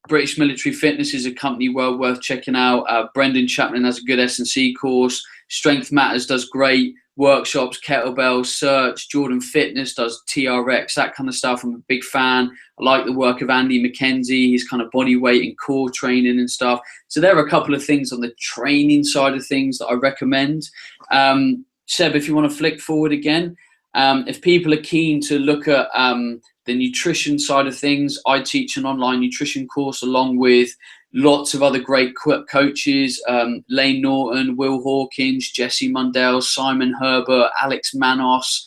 British Military Fitness is a company well worth checking out. Brendan Chapman has a good S&C course. Strength Matters does great workshops, kettlebell, search. Jordan Fitness does TRX, that kind of stuff. I'm a big fan. I like the work of Andy McKenzie, his kind of body weight and core training and stuff. So there are a couple of things on the training side of things that I recommend. Seb, if you want to flick forward again, if people are keen to look at the nutrition side of things, I teach an online nutrition course along with lots of other great coaches, Lane Norton, Will Hawkins, Jesse Mundell, Simon Herbert, Alex Manos,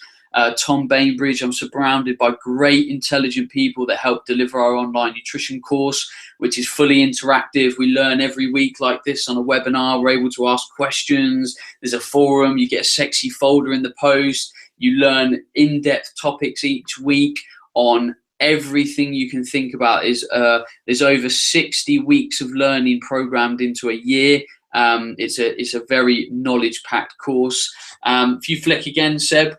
Tom Bainbridge. I'm surrounded by great, intelligent people that help deliver our online nutrition course, which is fully interactive. We learn every week like this on a webinar. We're able to ask questions. There's a forum. You get a sexy folder in the post. You learn in-depth topics each week on everything you can think about. There's over 60 weeks of learning programmed into a year. It's a very knowledge-packed course. If you flick again, Seb,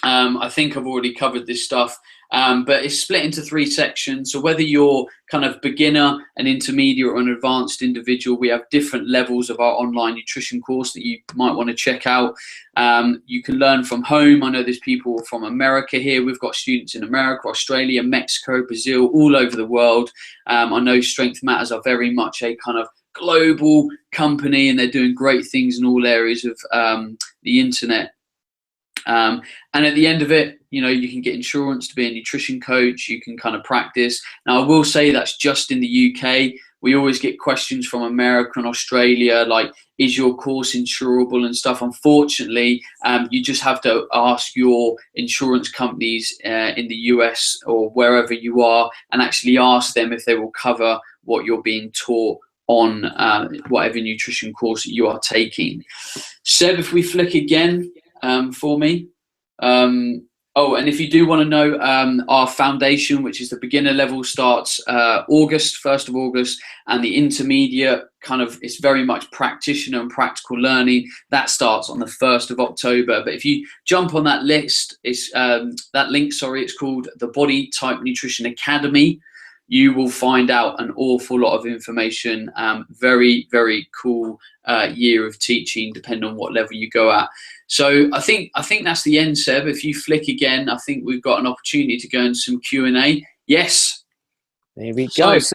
I think I've already covered this stuff, but it's split into 3 sections. So whether you're kind of beginner, an intermediate, or an advanced individual, we have different levels of our online nutrition course that you might want to check out. You can learn from home. I know there's people from America here. We've got students in America, Australia, Mexico, Brazil, all over the world. I know Strength Matters are very much a kind of global company, and they're doing great things in all areas of the internet. And at the end of it, you know, you can get insurance to be a nutrition coach. You can kind of practice. Now, I will say that's just in the UK. We always get questions from America and Australia, like, is your course insurable and stuff? Unfortunately, you just have to ask your insurance companies in the US or wherever you are, and actually ask them if they will cover what you're being taught on whatever nutrition course that you are taking. Seb, if we flick again for me. Oh, and if you do want to know, our foundation, which is the beginner level, starts August, 1st of August, and the intermediate kind of, it's very much practitioner and practical learning. That starts on the 1st of October. But if you jump on that list, it's that link, sorry, it's called the Body Type Nutrition Academy. You will find out an awful lot of information. Very, very cool year of teaching, depending on what level you go at. So I think that's the end, Seb. If you flick again, I think we've got an opportunity to go into some Q&A. Yes. There we go. So,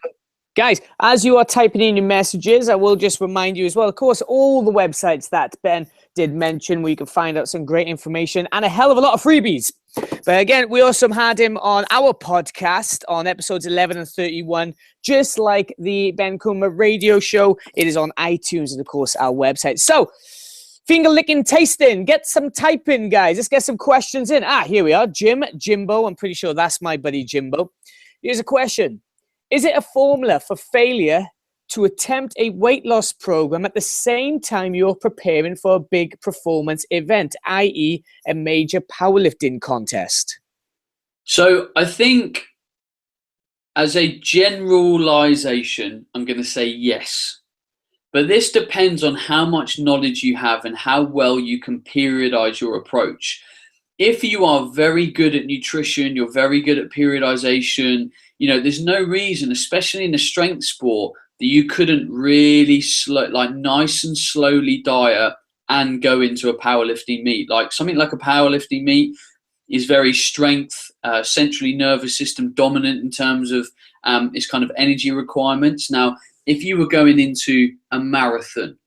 guys, as you are typing in your messages, I will just remind you as well, of course, all the websites that Ben did mention where you can find out some great information and a hell of a lot of freebies. But again, we also had him on our podcast on episodes 11 and 31, just like the Ben Coomber radio show. It is on iTunes and, of course, our website. So, finger licking tasting. Get some typing, guys. Let's get some questions in. Here we are. Jimbo. I'm pretty sure that's my buddy Jimbo. Here's a question. Is it a formula for failure to attempt a weight loss program at the same time you're preparing for a big performance event, i.e. a major powerlifting contest? So I think as a generalization, I'm going to say yes. But this depends on how much knowledge you have and how well you can periodize your approach. If you are very good at nutrition, you're very good at periodization, there's no reason, especially in a strength sport, that you couldn't really nice and slowly diet and go into a powerlifting meet. Like something like a powerlifting meet is very strength, centrally nervous system dominant in terms of its kind of energy requirements. Now, if you were going into a marathon,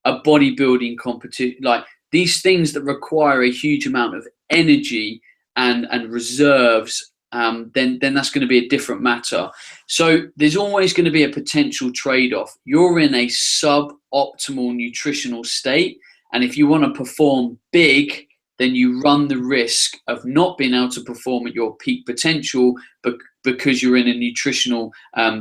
a bodybuilding competition, like these things that require a huge amount of energy and reserves, then that's going to be a different matter. So there's always going to be a potential trade-off. You're in a suboptimal nutritional state, and if you want to perform big, then you run the risk of not being able to perform at your peak potential because you're in a nutritional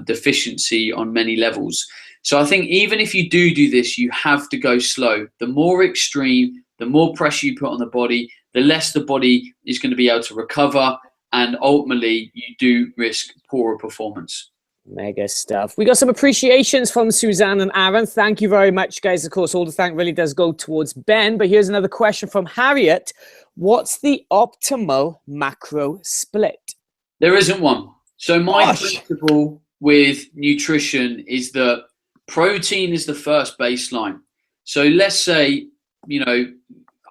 deficiency on many levels. So I think even if you do this, you have to go slow. The more extreme, the more pressure you put on the body, the less the body is going to be able to recover, and ultimately you do risk poorer performance. Mega stuff. We got some appreciations from Suzanne and Aaron. Thank you very much, guys. Of course, all the thank really does go towards Ben. But here's another question from Harriet. What's the optimal macro split? There isn't one. So my principle with nutrition is that protein is the first baseline. So let's say,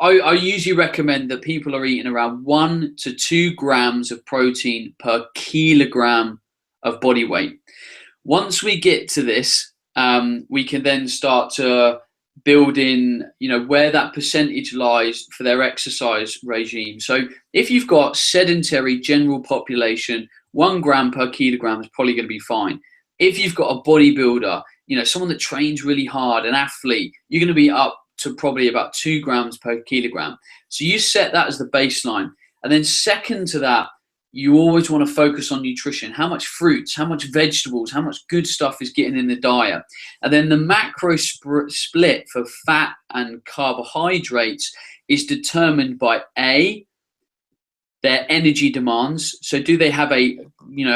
I usually recommend that people are eating around 1 to 2 grams of protein per kilogram of body weight. Once we get to this, we can then start to build in, where that percentage lies for their exercise regime. So if you've got sedentary general population, 1 gram per kilogram is probably going to be fine. If you've got a bodybuilder, someone that trains really hard, an athlete, you're going to be up to probably about 2 grams per kilogram. So you set that as the baseline. And then second to that, you always want to focus on nutrition. How much fruits, how much vegetables, how much good stuff is getting in the diet. And then the macro split for fat and carbohydrates is determined by A, their energy demands. So do they have a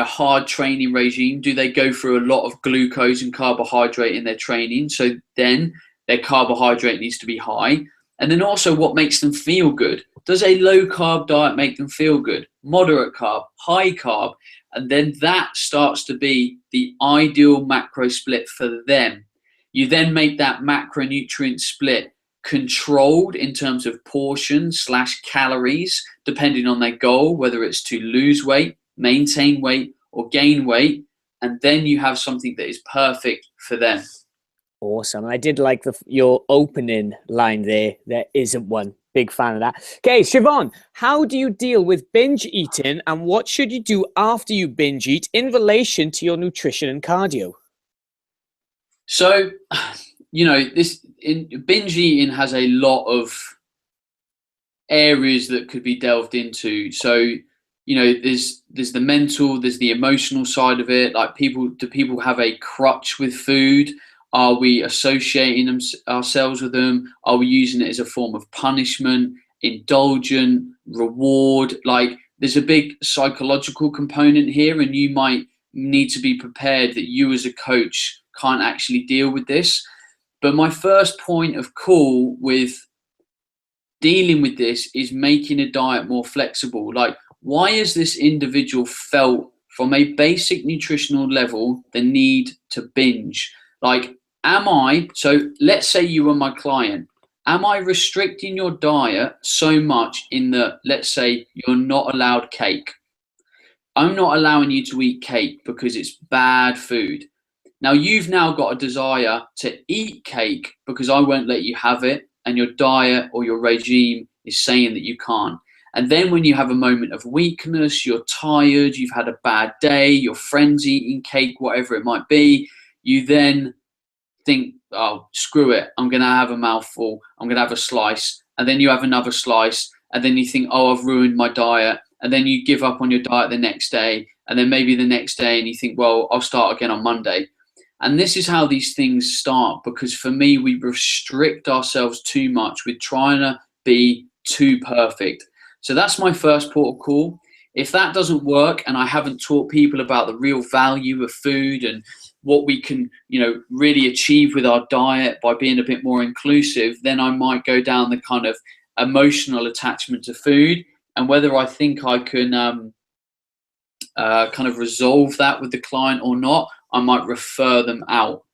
hard training regime? Do they go through a lot of glucose and carbohydrate in their training? So then their carbohydrate needs to be high. And then also what makes them feel good. Does a low carb diet make them feel good? Moderate carb, high carb, and then that starts to be the ideal macro split for them. You then make that macronutrient split controlled in terms of portions / calories, depending on their goal, whether it's to lose weight, maintain weight, or gain weight, and then you have something that is perfect for them. Awesome. I did like your opening line there. There isn't one. Big fan of that. Okay, Siobhan, how do you deal with binge eating, and what should you do after you binge eat in relation to your nutrition and cardio? So, binge eating has a lot of areas that could be delved into. So, there's the mental, there's the emotional side of it. Like do people have a crutch with food? Are we associating ourselves with them? Are we using it as a form of punishment, indulgent, reward? Like there's a big psychological component here, and you might need to be prepared that you as a coach can't actually deal with this. But my first point of call with dealing with this is making a diet more flexible. Like, why has this individual felt from a basic nutritional level the need to binge? Like, so let's say you were my client. Am I restricting your diet so much in that, let's say you're not allowed cake? I'm not allowing you to eat cake because it's bad food. Now you've now got a desire to eat cake because I won't let you have it, and your diet or your regime is saying that you can't. And then when you have a moment of weakness, you're tired, you've had a bad day, your friend's eating cake, whatever it might be, you then think, oh, screw it, I'm going to have a mouthful, I'm going to have a slice, and then you have another slice, and then you think, oh, I've ruined my diet, and then you give up on your diet the next day, and then maybe the next day, and you think, well, I'll start again on Monday. And this is how these things start, because for me, we restrict ourselves too much. We're trying to be too perfect. So that's my first port of call. If that doesn't work, and I haven't taught people about the real value of food and what we can, really achieve with our diet by being a bit more inclusive, then I might go down the kind of emotional attachment to food, and whether I think I can kind of resolve that with the client or not, I might refer them out.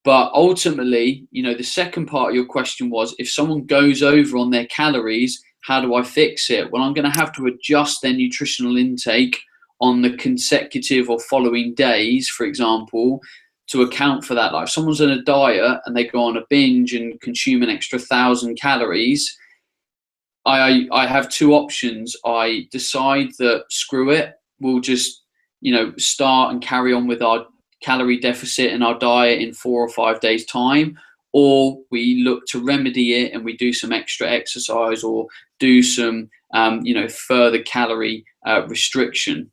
But ultimately, the second part of your question was, if someone goes over on their calories, how do I fix it? Well, I'm going to have to adjust their nutritional intake on the consecutive or following days, for example, to account for that. Like if someone's on a diet and they go on a binge and consume an extra 1,000 calories, I have two options. I decide that screw it, we'll just start and carry on with our calorie deficit in our diet in 4 or 5 days time, or we look to remedy it and we do some extra exercise or do some further calorie restriction.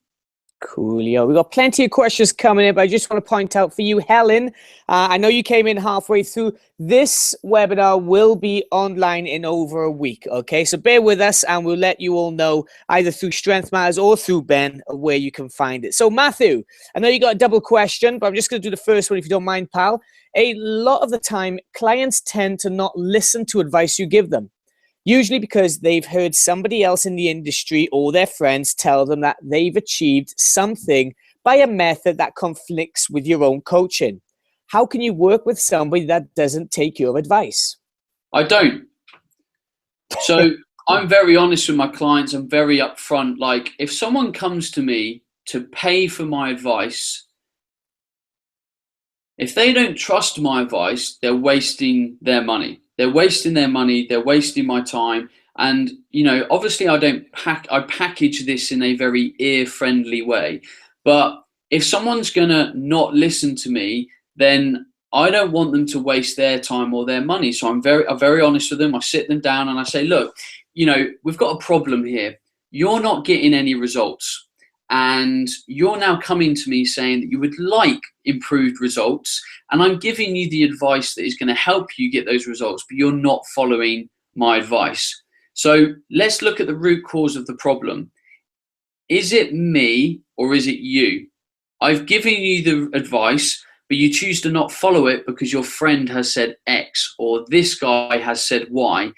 Coolio. We've got plenty of questions coming in, but I just want to point out for you, Helen, I know you came in halfway through. This webinar will be online in over a week, okay? So bear with us and we'll let you all know either through Strength Matters or through Ben where you can find it. So Matthew, I know you got a double question, but I'm just going to do the first one if you don't mind, pal. A lot of the time, clients tend to not listen to advice you give them. Usually because they've heard somebody else in the industry or their friends tell them that they've achieved something by a method that conflicts with your own coaching. How can you work with somebody that doesn't take your advice? I don't. So I'm very honest with my clients. I'm very upfront. Like if someone comes to me to pay for my advice, if they don't trust my advice, they're wasting their money. They're wasting their money. They're wasting my time. And, obviously I package this in a very ear-friendly way. But if someone's going to not listen to me, then I don't want them to waste their time or their money. So I'm very honest with them. I sit them down and I say, look, we've got a problem here. You're not getting any results. And you're now coming to me saying that you would like improved results, and I'm giving you the advice that is going to help you get those results, but you're not following my advice. So let's look at the root cause of the problem. Is it me or is it you? I've given you the advice, but you choose to not follow it because your friend has said X or this guy has said Y.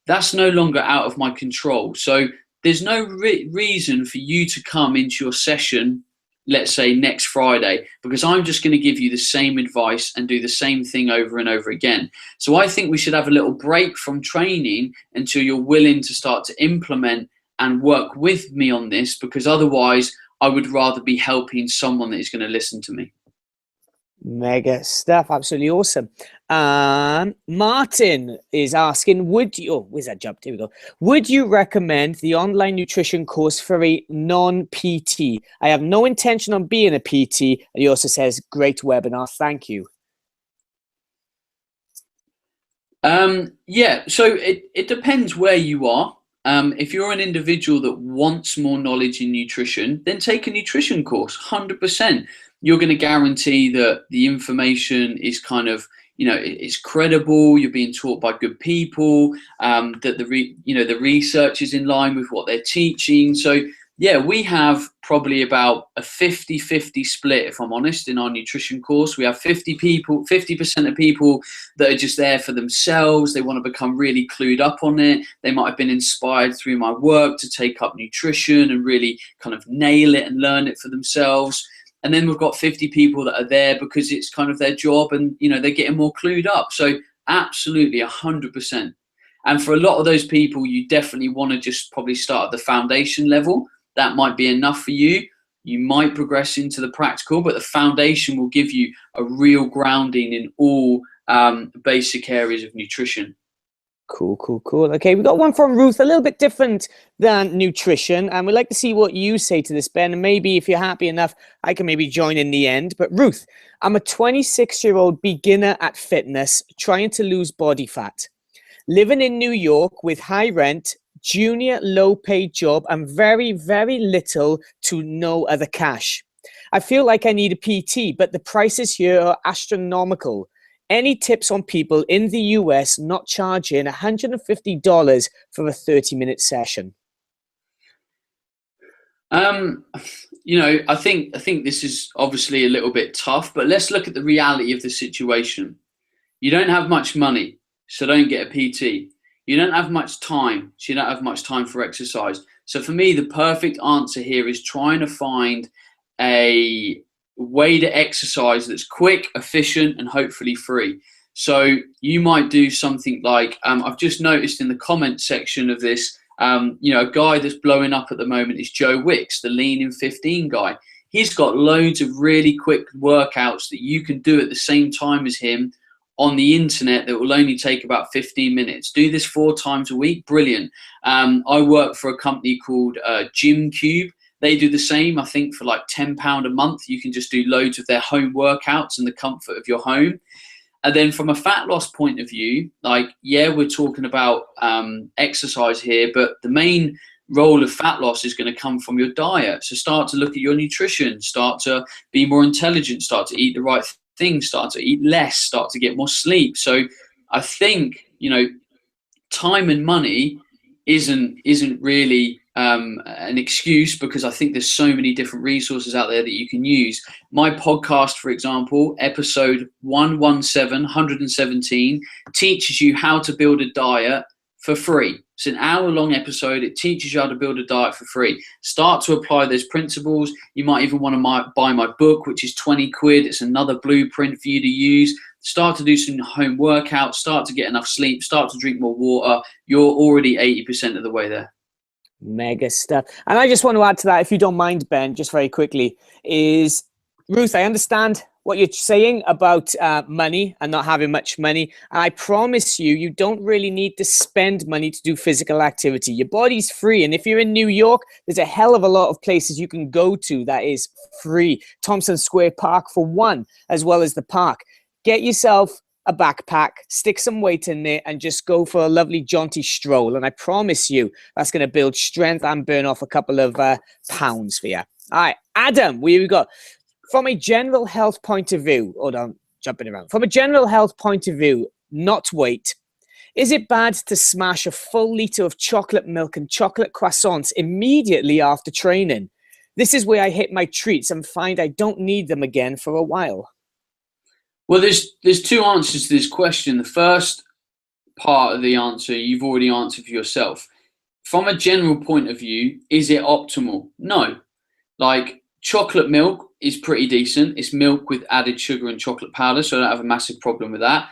That's no longer out of my control. So there's no reason for you to come into your session, let's say next Friday, because I'm just going to give you the same advice and do the same thing over and over again. So I think we should have a little break from training until you're willing to start to implement and work with me on this, because otherwise I would rather be helping someone that is going to listen to me. Mega stuff. Absolutely awesome. Martin is asking, where's that jumped? Here we go. Would you recommend the online nutrition course for a non-PT? I have no intention on being a PT. And he also says, great webinar. Thank you. Yeah, so it depends where you are. If you're an individual that wants more knowledge in nutrition, then take a nutrition course, 100%. You're going to guarantee that the information is kind of, it's credible. You're being taught by good people, that the research is in line with what they're teaching. So yeah, we have probably about a 50-50 split, if I'm honest, in our nutrition course. We have 50% of people that are just there for themselves. They want to become really clued up on it. They might have been inspired through my work to take up nutrition and really kind of nail it and learn it for themselves. And then we've got 50 people that are there because it's kind of their job and, they're getting more clued up. So absolutely 100%. And for a lot of those people, you definitely want to just probably start at the foundation level. That might be enough for you. You might progress into the practical, but the foundation will give you a real grounding in all basic areas of nutrition. Cool. Okay, we got one from Ruth, a little bit different than nutrition, and we'd like to see what you say to this, Ben, and maybe if you're happy enough, I can maybe join in the end. But Ruth, I'm a 26-year-old beginner at fitness, trying to lose body fat. Living in New York with high rent, junior low-paid job, and very, very little to no other cash. I feel like I need a PT, but the prices here are astronomical. Any tips on people in the US not charging $150 for a 30-minute session? I think this is obviously a little bit tough, but let's look at the reality of the situation. You don't have much money, so don't get a PT. You don't have much time, so you don't have much time for exercise. So for me, the perfect answer here is trying to find a way to exercise that's quick, efficient, and hopefully free. So you might do something like, I've just noticed in the comment section of this, a guy that's blowing up at the moment is Joe Wicks, the Lean in 15 guy. He's got loads of really quick workouts that you can do at the same time as him on the internet that will only take about 15 minutes. Do this 4 times a week. Brilliant. I work for a company called Gym Cube. They do the same. I think for like £10 a month, you can just do loads of their home workouts in the comfort of your home. And then from a fat loss point of view, we're talking about exercise here, but the main role of fat loss is going to come from your diet. So start to look at your nutrition, start to be more intelligent, start to eat the right things, start to eat less, start to get more sleep. So I think, time and money isn't really an excuse, because I think there's so many different resources out there that you can use. My podcast, for example, episode 117, teaches you how to build a diet for free. It's an hour-long episode. It teaches you how to build a diet for free. Start to apply those principles. You might even want to buy my book, which is 20 quid. It's another blueprint for you to use. Start to do some home workouts. Start to get enough sleep. Start to drink more water. You're already 80% of the way there. Mega stuff. And I just want to add to that, if you don't mind, Ben, just very quickly, is Ruth, I understand what you're saying about money and not having much money. And I promise you, you don't really need to spend money to do physical activity. Your body's free. And if you're in New York, there's a hell of a lot of places you can go to that is free. Thompson Square Park for one, as well as the park. Get yourself a backpack, stick some weight in there, and just go for a lovely jaunty stroll. And I promise you, that's going to build strength and burn off a couple of pounds for you. All right, Adam, we got, from a general health point of view, hold on, jumping around. From a general health point of view, not weight, is it bad to smash a full liter of chocolate milk and chocolate croissants immediately after training? This is where I hit my treats and find I don't need them again for a while. Well, there's 2 answers to this question. The first part of the answer you've already answered for yourself. From a general point of view, is it optimal? No. Chocolate milk is pretty decent. It's milk with added sugar and chocolate powder, so I don't have a massive problem with that.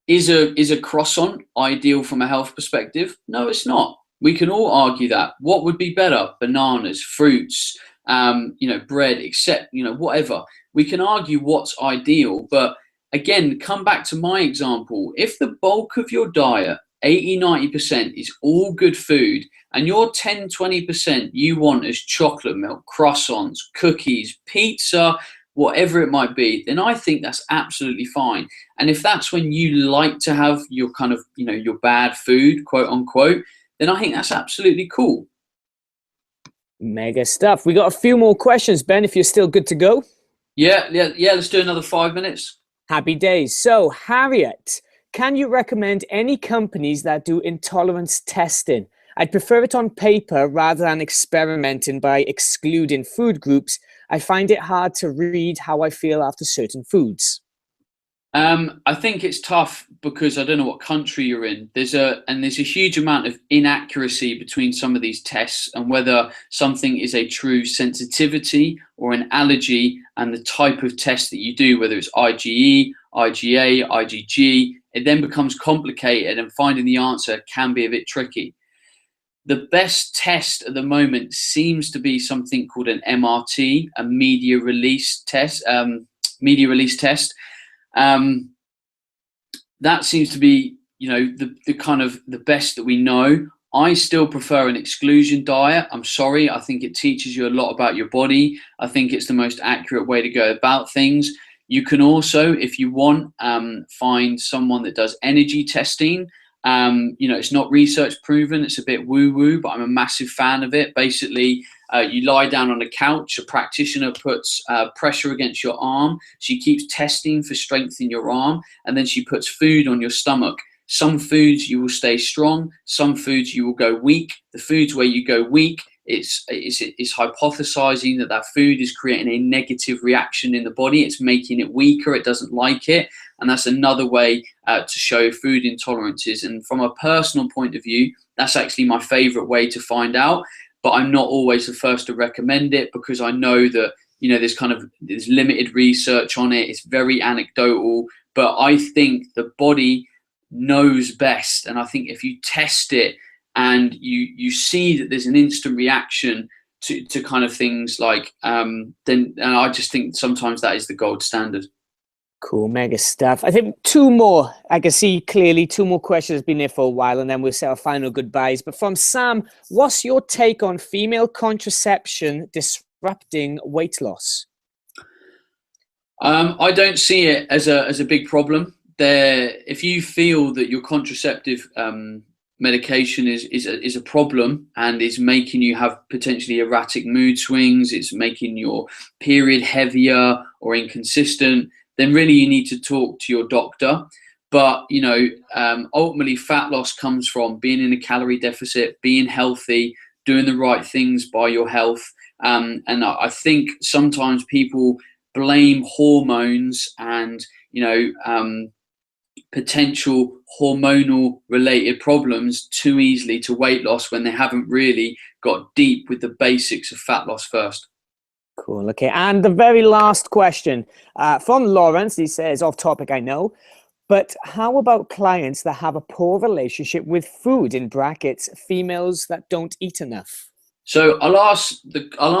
Is a croissant ideal from a health perspective? No, it's not. We can all argue that. What would be better? Bananas, fruits, bread, except, whatever. We can argue what's ideal, but again, come back to my example. If the bulk of your diet, 80-90%, is all good food, and your 10-20% you want as chocolate milk, croissants, cookies, pizza, whatever it might be, then I think that's absolutely fine. And if that's when you like to have your kind of, your bad food, quote unquote, then I think that's absolutely cool. Mega stuff. We got a few more questions, Ben, if you're still good to go. Yeah, let's do another 5 minutes. Happy days. So, Harriet, can you recommend any companies that do intolerance testing? I'd prefer it on paper rather than experimenting by excluding food groups. I find it hard to read how I feel after certain foods. I think it's tough because I don't know what country you're in. There's a huge amount of inaccuracy between some of these tests and whether something is a true sensitivity or an allergy, and the type of test that you do, whether it's IgE, IgA, IgG, it then becomes complicated, and finding the answer can be a bit tricky. The best test at the moment seems to be something called an MRT, a media release test. Um, that seems to be, the kind of the best that we know. I still prefer an exclusion diet. I'm sorry. I think it teaches you a lot about your body. I think it's the most accurate way to go about things. You can also, if you want, find someone that does energy testing. It's not research proven. It's a bit woo-woo, but I'm a massive fan of it. Basically, you lie down on a couch. A practitioner puts pressure against your arm. She keeps testing for strength in your arm, and then she puts food on your stomach. Some foods you will stay strong. Some foods you will go weak. The foods where you go weak, it's hypothesizing that food is creating a negative reaction in the body. It's making it weaker. It doesn't like it. And that's another way to show food intolerances. And from a personal point of view, that's actually my favorite way to find out. But I'm not always the first to recommend it, because I know that, there's limited research on it. It's very anecdotal. But I think the body knows best. And I think if you test it and you see that there's an instant reaction to kind of things like, then I just think sometimes that is the gold standard. Cool, mega stuff. I think two more. I can see clearly two more questions been there for a while, and then we'll say our final goodbyes. But from Sam, what's your take on female contraception disrupting weight loss? I don't see it as a big problem. If you feel that your contraceptive medication is a problem and is making you have potentially erratic mood swings, it's making your period heavier or inconsistent, then really you need to talk to your doctor. But ultimately fat loss comes from being in a calorie deficit, being healthy, doing the right things by your health. And I think sometimes people blame hormones and potential hormonal related problems too easily to weight loss when they haven't really got deep with the basics of fat loss first. Cool. Okay. And the very last question from Lawrence. He says, off topic, I know, but how about clients that have a poor relationship with food, in brackets, females that don't eat enough? So I'll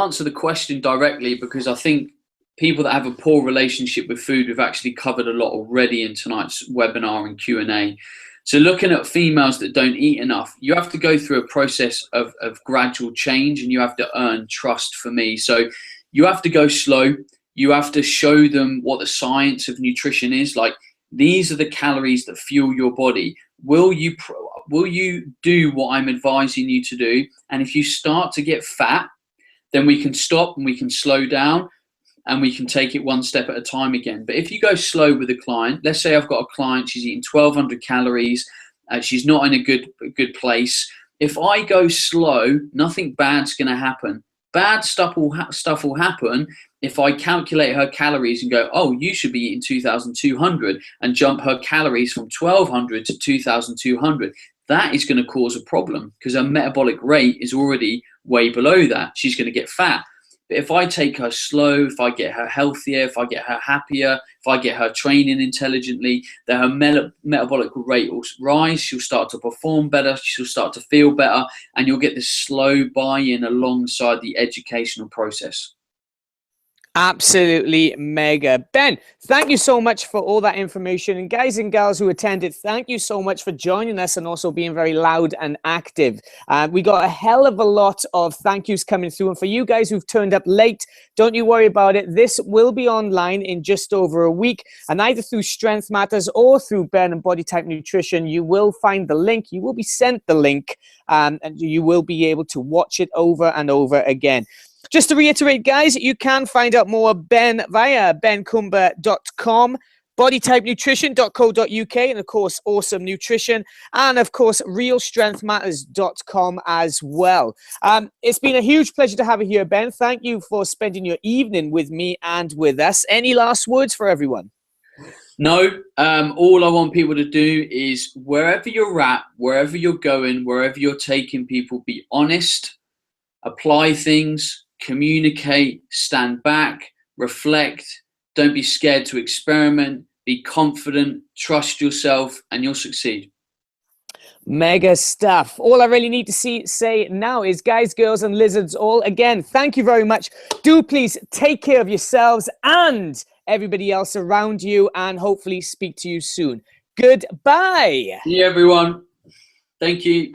answer the question directly, because I think people that have a poor relationship with food, we've actually covered a lot already in tonight's webinar and Q&A. So looking at females that don't eat enough, you have to go through a process of gradual change, and you have to earn trust for me. So you have to go slow. You have to show them what the science of nutrition is. Like, these are the calories that fuel your body. Will you do what I'm advising you to do? And if you start to get fat, then we can stop and we can slow down, and we can take it one step at a time again. But if you go slow with a client, let's say I've got a client, she's eating 1,200 calories, she's not in a good place. If I go slow, nothing bad's going to happen. Bad stuff will happen if I calculate her calories and go, oh, you should be eating 2,200, and jump her calories from 1,200 to 2,200. That is going to cause a problem, because her metabolic rate is already way below that. She's going to get fat. But if I take her slow, if I get her healthier, if I get her happier, if I get her training intelligently, then her metabolic rate will rise. She'll start to perform better. She'll start to feel better. And you'll get this slow buy-in alongside the educational process. Absolutely mega. Ben, thank you so much for all that information. And guys and gals who attended, thank you so much for joining us and also being very loud and active. We got a hell of a lot of thank yous coming through. And for you guys who've turned up late, don't you worry about it. This will be online in just over a week. And either through Strength Matters or through Ben and Body Type Nutrition, you will find the link. You will be sent the link, and you will be able to watch it over and over again. Just to reiterate, guys, you can find out more Ben via bencoomber.com, bodytypenutrition.co.uk, and of course, Awesome Nutrition, and of course, realstrengthmatters.com as well. It's been a huge pleasure to have you here, Ben. Thank you for spending your evening with me and with us. Any last words for everyone? No, all I want people to do is, wherever you're at, wherever you're going, wherever you're taking people, be honest, apply things, communicate, stand back, reflect, don't be scared to experiment, be confident, trust yourself, and you'll succeed. Mega stuff. All I really need to say now is, guys, girls, and lizards all, again, thank you very much. Do please take care of yourselves and everybody else around you, and hopefully speak to you soon. Goodbye. See you, everyone. Thank you.